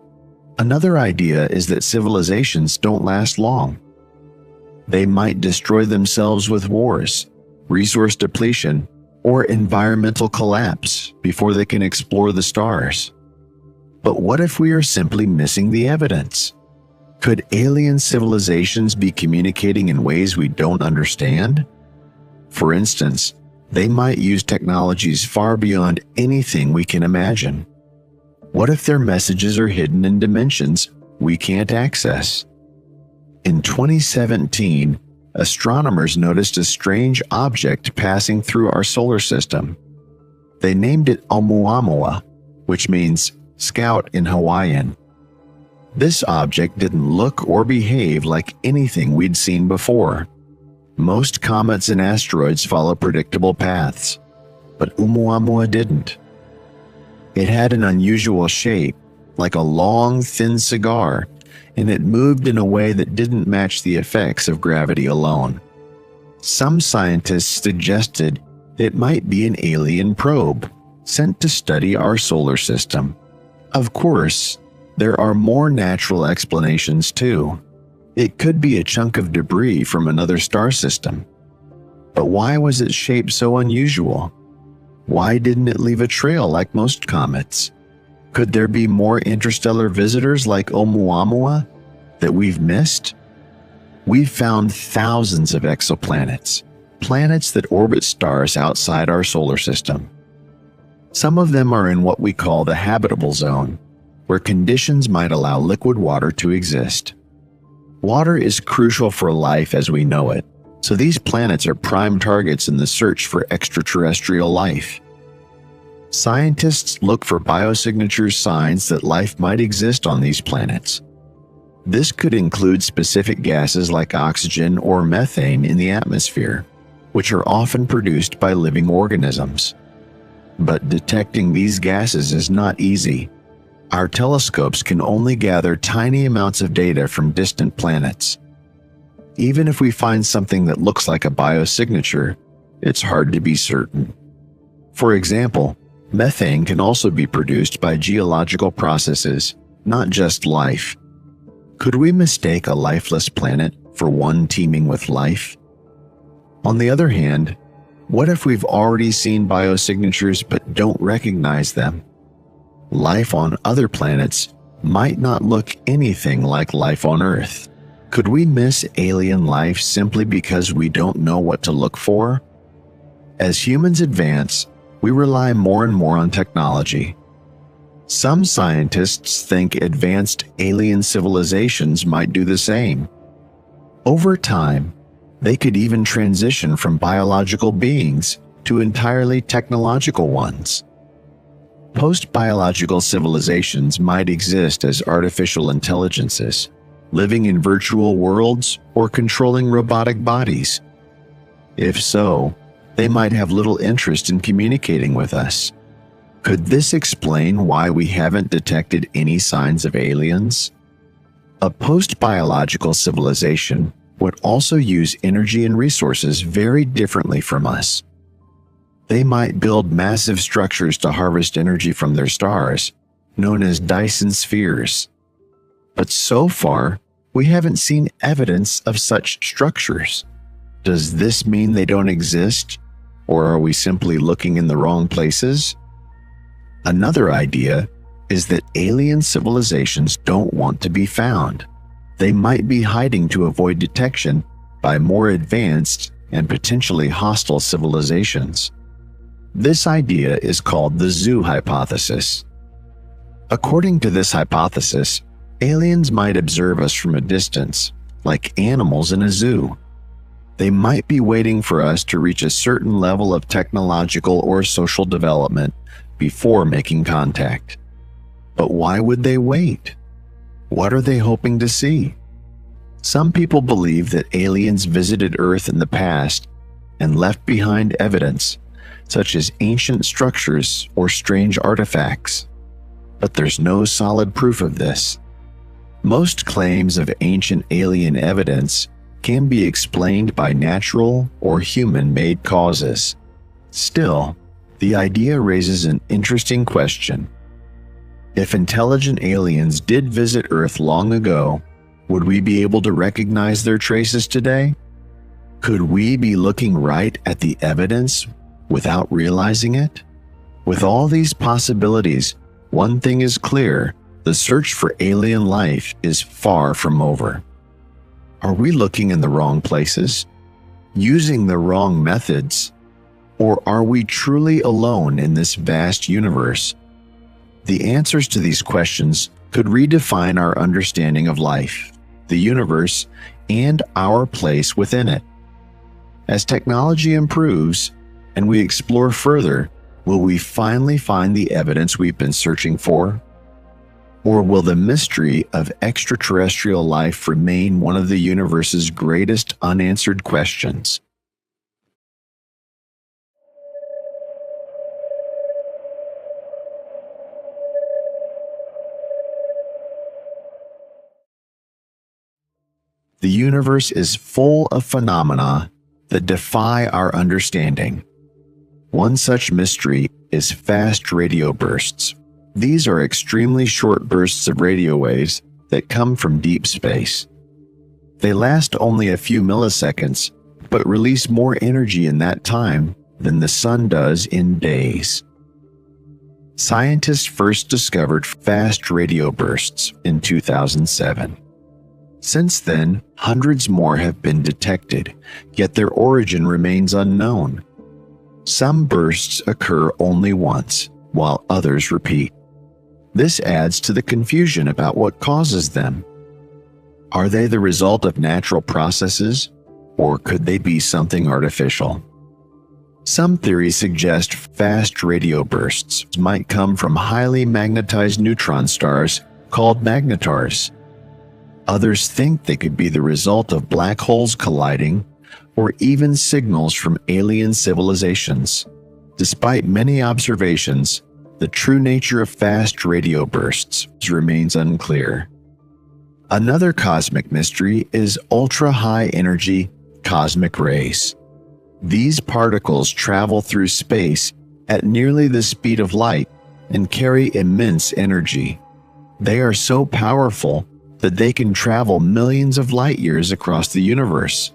Another idea is that civilizations don't last long. They might destroy themselves with wars, resource depletion, or environmental collapse before they can explore the stars. But what if we are simply missing the evidence? Could alien civilizations be communicating in ways we don't understand? For instance, they might use technologies far beyond anything we can imagine. What if their messages are hidden in dimensions we can't access? In 2017, astronomers noticed a strange object passing through our solar system. They named it Oumuamua, which means scout in Hawaiian. This object didn't look or behave like anything we'd seen before. Most comets and asteroids follow predictable paths, but Oumuamua didn't. It had an unusual shape, like a long, thin cigar, and it moved in a way that didn't match the effects of gravity alone. Some scientists suggested it might be an alien probe sent to study our solar system. Of course, there are more natural explanations too. It could be a chunk of debris from another star system. But why was its shape so unusual? Why didn't it leave a trail like most comets? Could there be more interstellar visitors like Oumuamua that we've missed? We've found thousands of exoplanets, planets that orbit stars outside our solar system. Some of them are in what we call the habitable zone, where conditions might allow liquid water to exist. Water is crucial for life as we know it, so these planets are prime targets in the search for extraterrestrial life. Scientists look for biosignatures signs that life might exist on these planets. This could include specific gases like oxygen or methane in the atmosphere, which are often produced by living organisms. But detecting these gases is not easy. Our telescopes can only gather tiny amounts of data from distant planets. Even if we find something that looks like a biosignature, it's hard to be certain. For example, methane can also be produced by geological processes, not just life. Could we mistake a lifeless planet for one teeming with life? On the other hand, what if we've already seen biosignatures but don't recognize them? Life on other planets might not look anything like life on Earth. Could we miss alien life simply because we don't know what to look for? As humans advance, we rely more and more on technology. Some scientists think advanced alien civilizations might do the same. Over time, they could even transition from biological beings to entirely technological ones. Post-biological civilizations might exist as artificial intelligences, living in virtual worlds or controlling robotic bodies. If so, they might have little interest in communicating with us. Could this explain why we haven't detected any signs of aliens? A post-biological civilization would also use energy and resources very differently from us. They might build massive structures to harvest energy from their stars, known as Dyson spheres. But so far, we haven't seen evidence of such structures. Does this mean they don't exist? Or are we simply looking in the wrong places? Another idea is that alien civilizations don't want to be found. They might be hiding to avoid detection by more advanced and potentially hostile civilizations. This idea is called the zoo hypothesis. According to this hypothesis, aliens might observe us from a distance, like animals in a zoo. They might be waiting for us to reach a certain level of technological or social development before making contact. But why would they wait? What are they hoping to see? Some people believe that aliens visited Earth in the past and left behind evidence, such as ancient structures or strange artifacts. But there's no solid proof of this. Most claims of ancient alien evidence can be explained by natural or human-made causes. Still, the idea raises an interesting question. If intelligent aliens did visit Earth long ago, would we be able to recognize their traces today? Could we be looking right at the evidence without realizing it? With all these possibilities, one thing is clear: the search for alien life is far from over. Are we looking in the wrong places? Using the wrong methods? Or are we truly alone in this vast universe? The answers to these questions could redefine our understanding of life, the universe, and our place within it. As technology improves and we explore further, will we finally find the evidence we've been searching for? Or will the mystery of extraterrestrial life remain one of the universe's greatest unanswered questions? The universe is full of phenomena that defy our understanding. One such mystery is fast radio bursts. These are extremely short bursts of radio waves that come from deep space. They last only a few milliseconds, but release more energy in that time than the sun does in days. Scientists first discovered fast radio bursts in 2007. Since then, hundreds more have been detected, yet their origin remains unknown. Some bursts occur only once, while others repeat. This adds to the confusion about what causes them. Are they the result of natural processes, or could they be something artificial? Some theories suggest fast radio bursts might come from highly magnetized neutron stars called magnetars. Others think they could be the result of black holes colliding, or even signals from alien civilizations. Despite many observations, the true nature of fast radio bursts remains unclear. Another cosmic mystery is ultra-high energy cosmic rays. These particles travel through space at nearly the speed of light and carry immense energy. They are so powerful that they can travel millions of light years across the universe.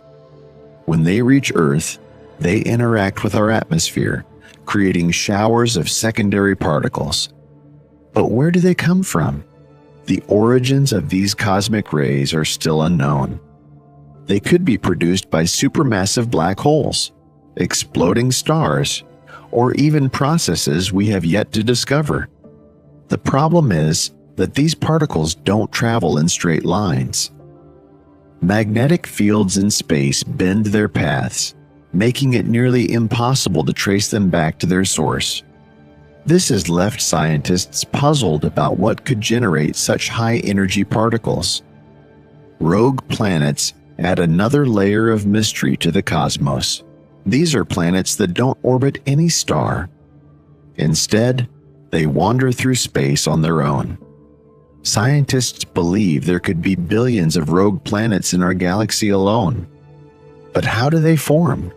When they reach Earth, they interact with our atmosphere, creating showers of secondary particles. But where do they come from? The origins of these cosmic rays are still unknown. They could be produced by supermassive black holes, exploding stars, or even processes we have yet to discover. The problem is that these particles don't travel in straight lines. Magnetic fields in space bend their paths, making it nearly impossible to trace them back to their source. This has left scientists puzzled about what could generate such high-energy particles. Rogue planets add another layer of mystery to the cosmos. These are planets that don't orbit any star. Instead, they wander through space on their own. Scientists believe there could be billions of rogue planets in our galaxy alone. But how do they form?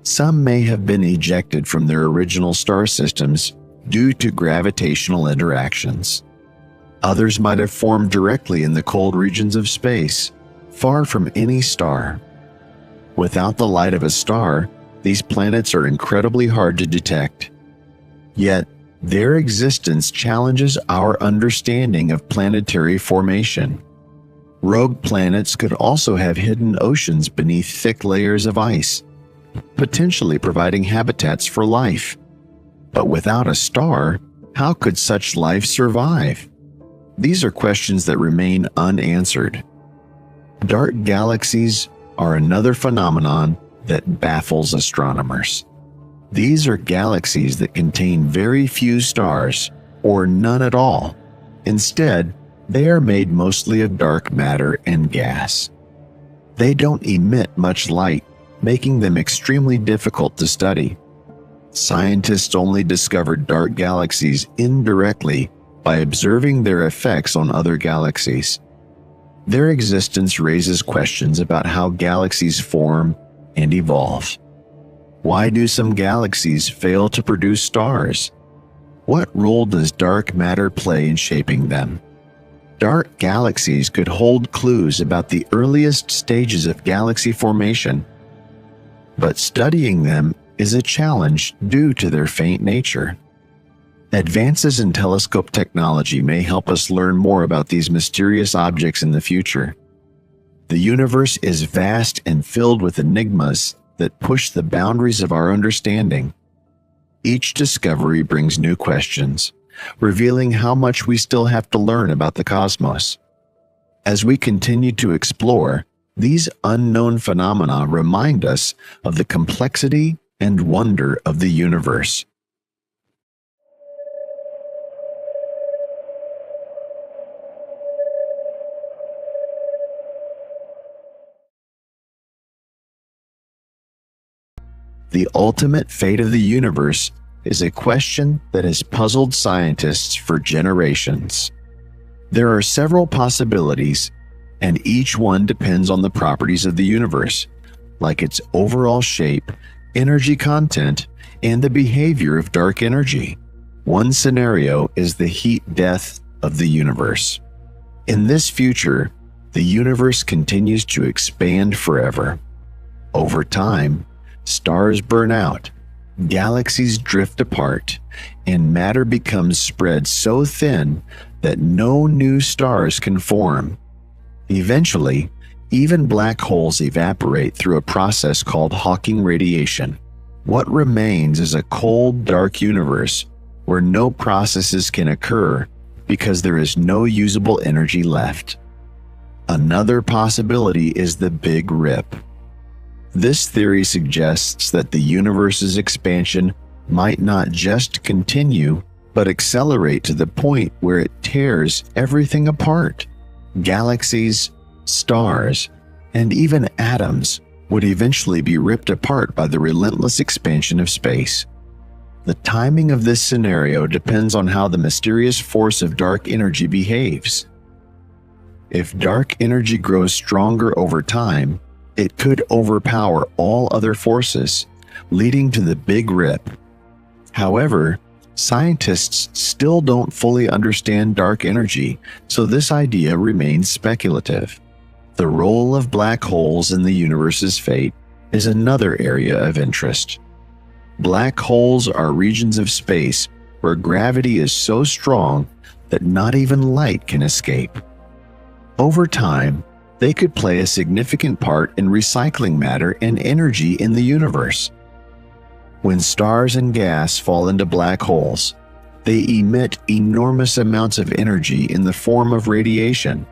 Some may have been ejected from their original star systems due to gravitational interactions. Others might have formed directly in the cold regions of space, far from any star. Without the light of a star, these planets are incredibly hard to detect. Yet, their existence challenges our understanding of planetary formation. Rogue planets could also have hidden oceans beneath thick layers of ice, potentially providing habitats for life. But without a star, how could such life survive? These are questions that remain unanswered. Dark galaxies, are another phenomenon that baffles astronomers. These are galaxies that contain very few stars, or none at all. Instead, they are made mostly of dark matter and gas. They don't emit much light, making them extremely difficult to study. Scientists only discovered dark galaxies indirectly by observing their effects on other galaxies. Their existence raises questions about how galaxies form and evolve. Why do some galaxies fail to produce stars? What role does dark matter play in shaping them? Dark galaxies could hold clues about the earliest stages of galaxy formation, but studying them is a challenge due to their faint nature. Advances in telescope technology may help us learn more about these mysterious objects in the future. The universe is vast and filled with enigmas that push the boundaries of our understanding. Each discovery brings new questions, revealing how much we still have to learn about the cosmos. As we continue to explore, these unknown phenomena remind us of the complexity and wonder of the universe. The ultimate fate of the universe is a question that has puzzled scientists for generations. There are several possibilities, and each one depends on the properties of the universe, like its overall shape, energy content, and the behavior of dark energy. One scenario is the heat death of the universe. In this future, the universe continues to expand forever. Over time, stars burn out, galaxies drift apart, and matter becomes spread so thin that no new stars can form. Eventually, even black holes evaporate through a process called Hawking radiation. What remains is a cold, dark universe where no processes can occur because there is no usable energy left. Another possibility is the Big Rip. This theory suggests that the universe's expansion might not just continue, but accelerate to the point where it tears everything apart. Galaxies, stars, and even atoms would eventually be ripped apart by the relentless expansion of space. The timing of this scenario depends on how the mysterious force of dark energy behaves. If dark energy grows stronger over time, it could overpower all other forces, leading to the Big Rip. However, scientists still don't fully understand dark energy, so this idea remains speculative. The role of black holes in the universe's fate is another area of interest. Black holes are regions of space where gravity is so strong that not even light can escape. Over time, they could play a significant part in recycling matter and energy in the universe. When stars and gas fall into black holes, they emit enormous amounts of energy in the form of radiation.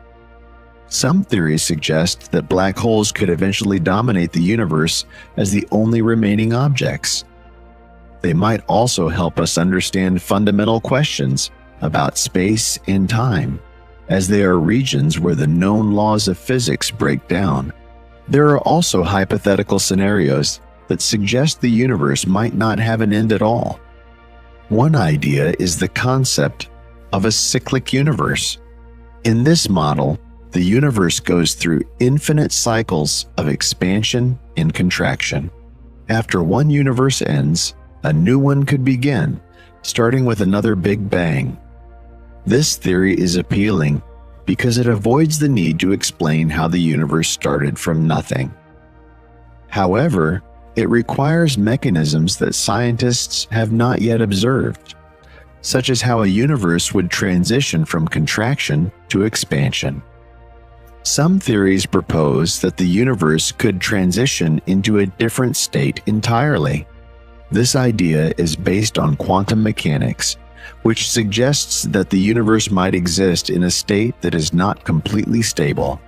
Some theories suggest that black holes could eventually dominate the universe as the only remaining objects. They might also help us understand fundamental questions about space and time, as they are regions where the known laws of physics break down. There are also hypothetical scenarios that suggest the universe might not have an end at all. One idea is the concept of a cyclic universe. In this model, the universe goes through infinite cycles of expansion and contraction. After one universe ends, a new one could begin, starting with another Big Bang. This theory is appealing because it avoids the need to explain how the universe started from nothing. However, it requires mechanisms that scientists have not yet observed, such as how a universe would transition from contraction to expansion. Some theories propose that the universe could transition into a different state entirely. This idea is based on quantum mechanics, which suggests that the universe might exist in a state that is not completely stable.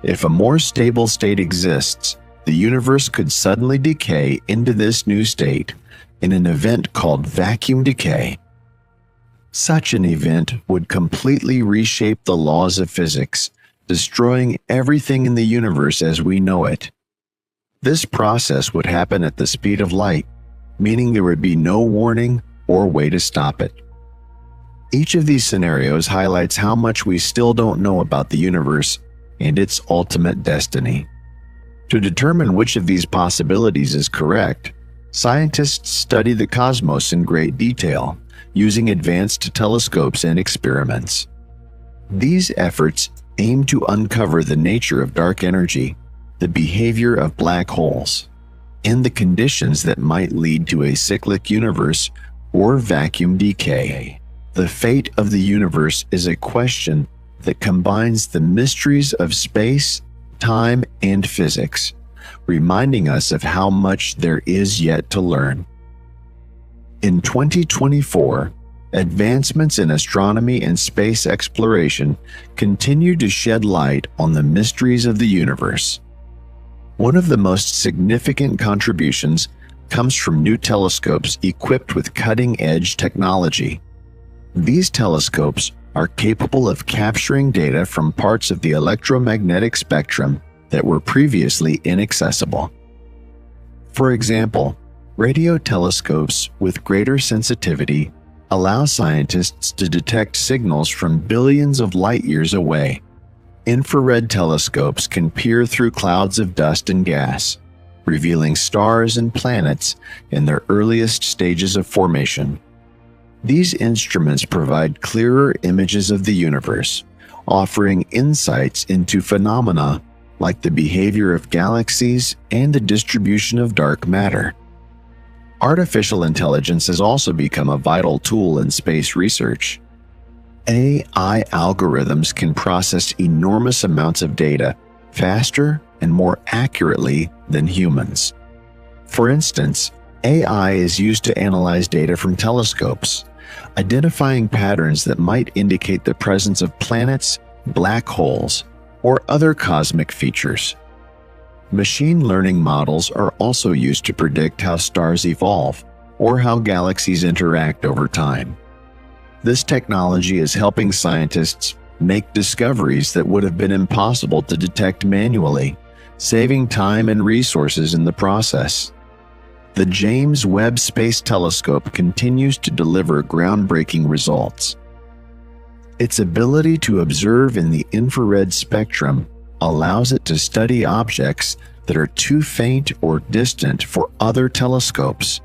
If a more stable state exists, the universe could suddenly decay into this new state in an event called vacuum decay. Such an event would completely reshape the laws of physics, destroying everything in the universe as we know it. This process would happen at the speed of light, meaning there would be no warning or way to stop it. Each of these scenarios highlights how much we still don't know about the universe and its ultimate destiny. To determine which of these possibilities is correct, scientists study the cosmos in great detail, using advanced telescopes and experiments. These efforts aim to uncover the nature of dark energy, the behavior of black holes, and the conditions that might lead to a cyclic universe or vacuum decay. The fate of the universe is a question that combines the mysteries of space, time, and physics, reminding us of how much there is yet to learn. In 2024, advancements in astronomy and space exploration continue to shed light on the mysteries of the universe. One of the most significant contributions comes from new telescopes equipped with cutting-edge technology. These telescopes are capable of capturing data from parts of the electromagnetic spectrum that were previously inaccessible. For example, radio telescopes with greater sensitivity allow scientists to detect signals from billions of light years away. Infrared telescopes can peer through clouds of dust and gas, revealing stars and planets in their earliest stages of formation. These instruments provide clearer images of the universe, offering insights into phenomena like the behavior of galaxies and the distribution of dark matter. Artificial intelligence has also become a vital tool in space research. AI algorithms can process enormous amounts of data faster and more accurately than humans. For instance, AI is used to analyze data from telescopes, identifying patterns that might indicate the presence of planets, black holes, or other cosmic features. Machine learning models are also used to predict how stars evolve or how galaxies interact over time. This technology is helping scientists make discoveries that would have been impossible to detect manually, saving time and resources in the process. The James Webb Space Telescope continues to deliver groundbreaking results. Its ability to observe in the infrared spectrum allows it to study objects that are too faint or distant for other telescopes.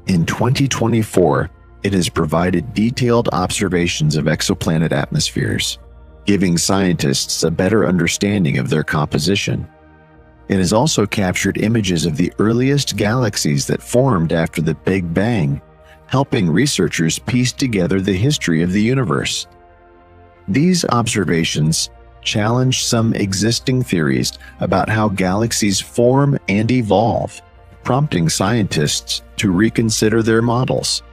In 2024, it has provided detailed observations of exoplanet atmospheres, giving scientists a better understanding of their composition. It has also captured images of the earliest galaxies that formed after the Big Bang, helping researchers piece together the history of the universe. These observations challenge some existing theories about how galaxies form and evolve, prompting scientists to reconsider their models.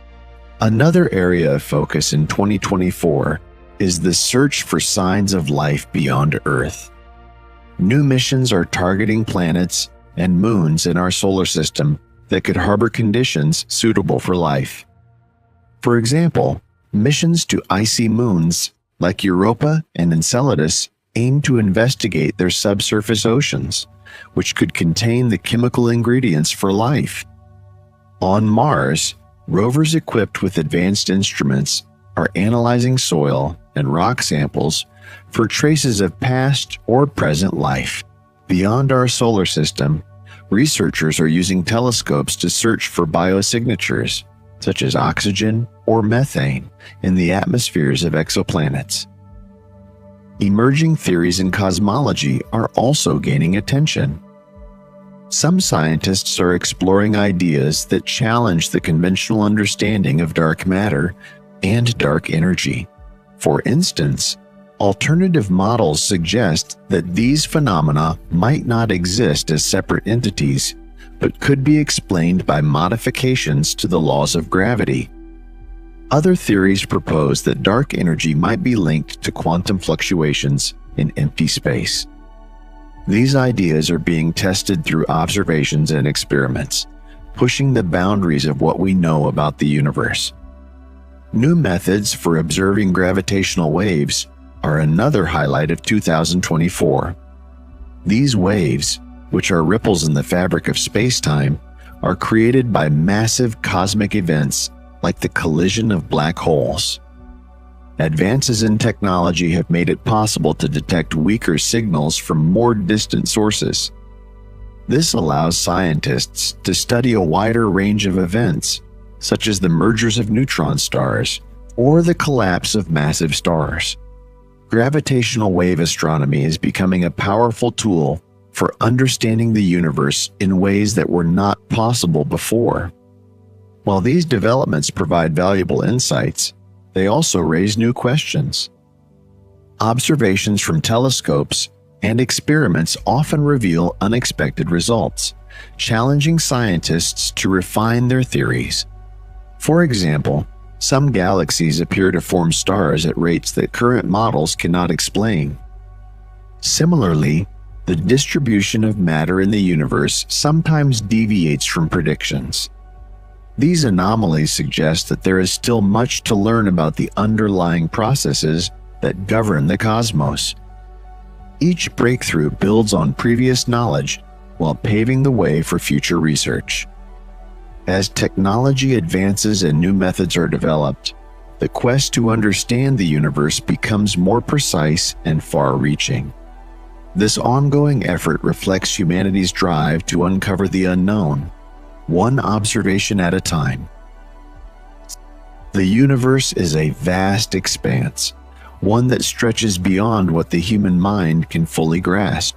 Another area of focus in 2024 is the search for signs of life beyond Earth. New missions are targeting planets and moons in our solar system that could harbor conditions suitable for life. For example, missions to icy moons like Europa and Enceladus aim to investigate their subsurface oceans, which could contain the chemical ingredients for life. On Mars, rovers equipped with advanced instruments are analyzing soil and rock samples for traces of past or present life. Beyond our solar system, researchers are using telescopes to search for biosignatures, such as oxygen or methane, in the atmospheres of exoplanets. Emerging theories in cosmology are also gaining attention. Some scientists are exploring ideas that challenge the conventional understanding of dark matter and dark energy. For instance, alternative models suggest that these phenomena might not exist as separate entities, but could be explained by modifications to the laws of gravity. Other theories propose that dark energy might be linked to quantum fluctuations in empty space. These ideas are being tested through observations and experiments, pushing the boundaries of what we know about the universe. New methods for observing gravitational waves are another highlight of 2024. These waves, which are ripples in the fabric of space-time, are created by massive cosmic events like the collision of black holes. Advances in technology have made it possible to detect weaker signals from more distant sources. This allows scientists to study a wider range of events, such as the mergers of neutron stars or the collapse of massive stars. Gravitational wave astronomy is becoming a powerful tool for understanding the universe in ways that were not possible before. While these developments provide valuable insights, they also raise new questions. Observations from telescopes and experiments often reveal unexpected results, challenging scientists to refine their theories. For example, some galaxies appear to form stars at rates that current models cannot explain. Similarly, the distribution of matter in the universe sometimes deviates from predictions. These anomalies suggest that there is still much to learn about the underlying processes that govern the cosmos. Each breakthrough builds on previous knowledge while paving the way for future research. As technology advances and new methods are developed, the quest to understand the universe becomes more precise and far-reaching. This ongoing effort reflects humanity's drive to uncover the unknown, one observation at a time. The universe is a vast expanse, one that stretches beyond what the human mind can fully grasp.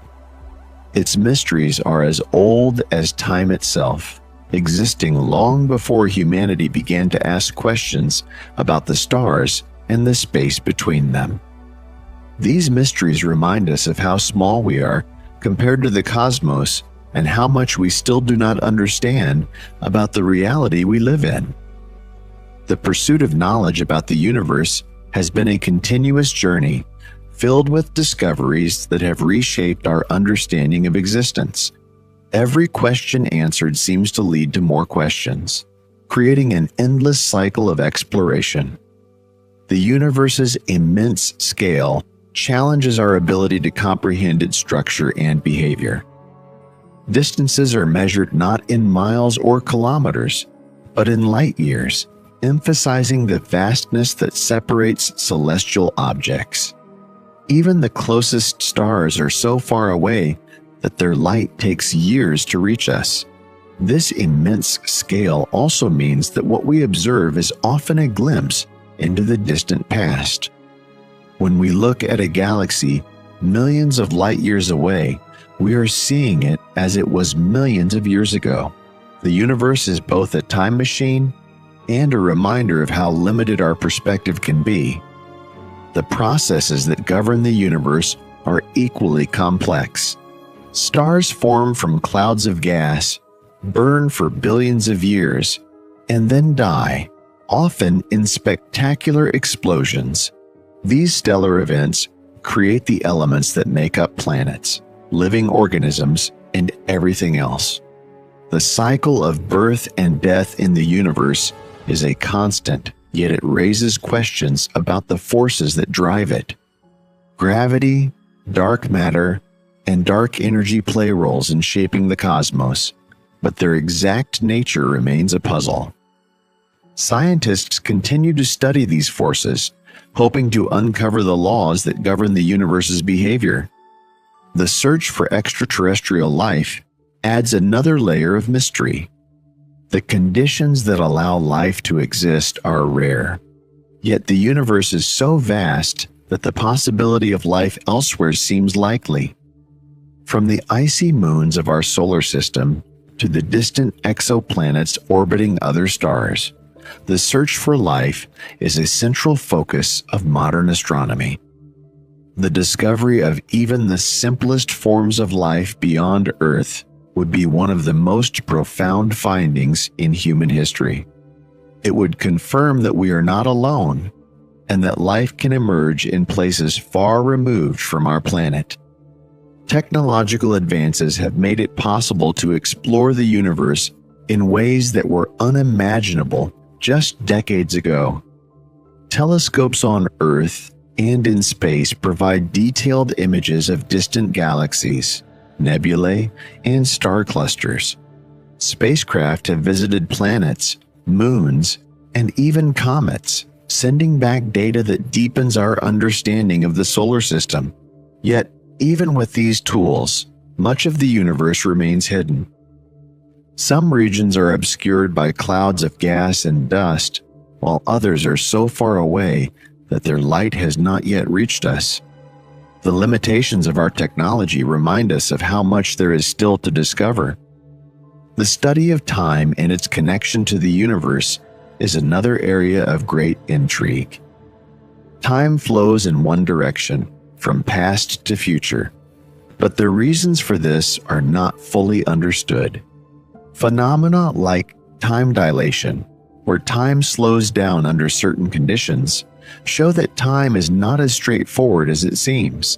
Its mysteries are as old as time itself, existing long before humanity began to ask questions about the stars and the space between them. These mysteries remind us of how small we are compared to the cosmos and how much we still do not understand about the reality we live in. The pursuit of knowledge about the universe has been a continuous journey filled with discoveries that have reshaped our understanding of existence. Every question answered seems to lead to more questions, creating an endless cycle of exploration. The universe's immense scale challenges our ability to comprehend its structure and behavior. Distances are measured not in miles or kilometers, but in light years, emphasizing the vastness that separates celestial objects. Even the closest stars are so far away that their light takes years to reach us. This immense scale also means that what we observe is often a glimpse into the distant past. When we look at a galaxy millions of light years away, we are seeing it as it was millions of years ago. The universe is both a time machine and a reminder of how limited our perspective can be. The processes that govern the universe are equally complex. Stars form from clouds of gas, burn for billions of years, and then die, often in spectacular explosions. These stellar events create the elements that make up planets, living organisms, and everything else. The cycle of birth and death in the universe is a constant, yet it raises questions about the forces that drive it. Gravity, dark matter, and dark energy play roles in shaping the cosmos, but their exact nature remains a puzzle. Scientists continue to study these forces, hoping to uncover the laws that govern the universe's behavior. The search for extraterrestrial life adds another layer of mystery. The conditions that allow life to exist are rare, yet the universe is so vast that the possibility of life elsewhere seems likely. From the icy moons of our solar system to the distant exoplanets orbiting other stars, the search for life is a central focus of modern astronomy. The discovery of even the simplest forms of life beyond Earth would be one of the most profound findings in human history. It would confirm that we are not alone and that life can emerge in places far removed from our planet. Technological advances have made it possible to explore the universe in ways that were unimaginable just decades ago. Telescopes on Earth and in space provide detailed images of distant galaxies, nebulae, and star clusters. Spacecraft have visited planets, moons, and even comets, sending back data that deepens our understanding of the solar system. Yet, even with these tools, much of the universe remains hidden. Some regions are obscured by clouds of gas and dust, while others are so far away that their light has not yet reached us. The limitations of our technology remind us of how much there is still to discover. The study of time and its connection to the universe is another area of great intrigue. Time flows in one direction, from past to future, but the reasons for this are not fully understood. Phenomena like time dilation, where time slows down under certain conditions, show that time is not as straightforward as it seems.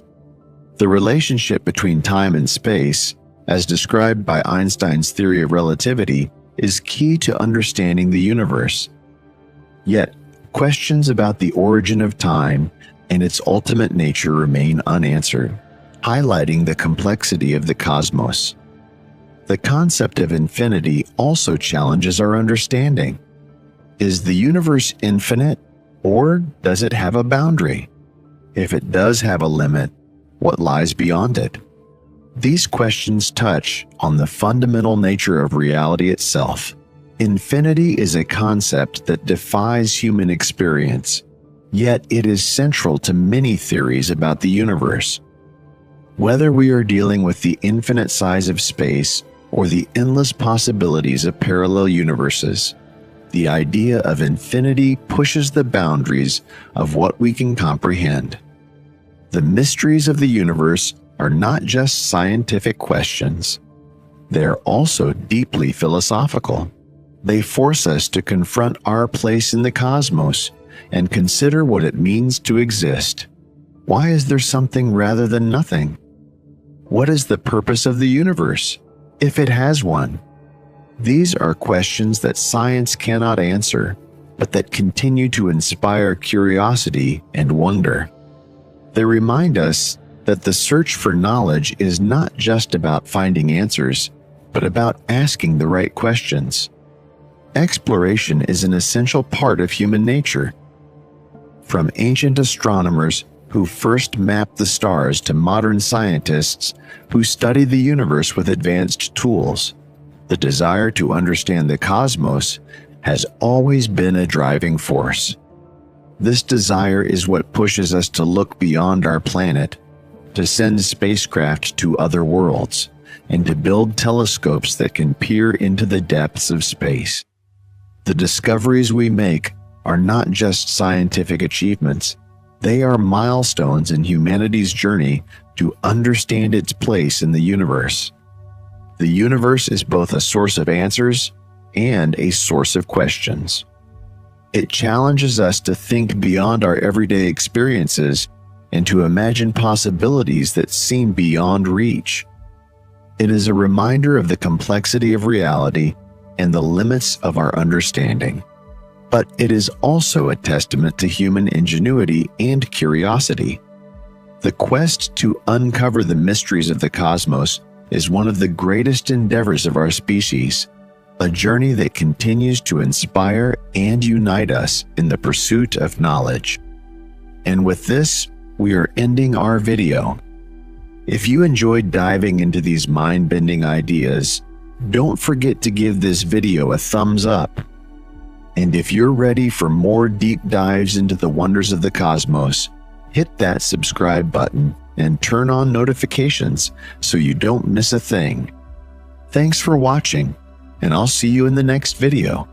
The relationship between time and space, as described by Einstein's theory of relativity, is key to understanding the universe. Yet, questions about the origin of time and its ultimate nature remain unanswered, highlighting the complexity of the cosmos. The concept of infinity also challenges our understanding. Is the universe infinite, or does it have a boundary? If it does have a limit, what lies beyond it? These questions touch on the fundamental nature of reality itself. Infinity is a concept that defies human experience, yet it is central to many theories about the universe. Whether we are dealing with the infinite size of space or the endless possibilities of parallel universes, the idea of infinity pushes the boundaries of what we can comprehend. The mysteries of the universe are not just scientific questions. They're also deeply philosophical. They force us to confront our place in the cosmos and consider what it means to exist. Why is there something rather than nothing? What is the purpose of the universe, if it has one? These are questions that science cannot answer, but that continue to inspire curiosity and wonder. They remind us that the search for knowledge is not just about finding answers, but about asking the right questions. Exploration is an essential part of human nature. From ancient astronomers who first mapped the stars to modern scientists who study the universe with advanced tools, the desire to understand the cosmos has always been a driving force. This desire is what pushes us to look beyond our planet, to send spacecraft to other worlds, and to build telescopes that can peer into the depths of space. The discoveries we make are not just scientific achievements. They are milestones in humanity's journey to understand its place in the universe. The universe is both a source of answers and a source of questions. It challenges us to think beyond our everyday experiences and to imagine possibilities that seem beyond reach. It is a reminder of the complexity of reality and the limits of our understanding. But it is also a testament to human ingenuity and curiosity. The quest to uncover the mysteries of the cosmos is one of the greatest endeavors of our species, a journey that continues to inspire and unite us in the pursuit of knowledge. And with this, we are ending our video. If you enjoyed diving into these mind-bending ideas, don't forget to give this video a thumbs up. And if you're ready for more deep dives into the wonders of the cosmos, hit that subscribe button and turn on notifications so you don't miss a thing. Thanks for watching, and I'll see you in the next video.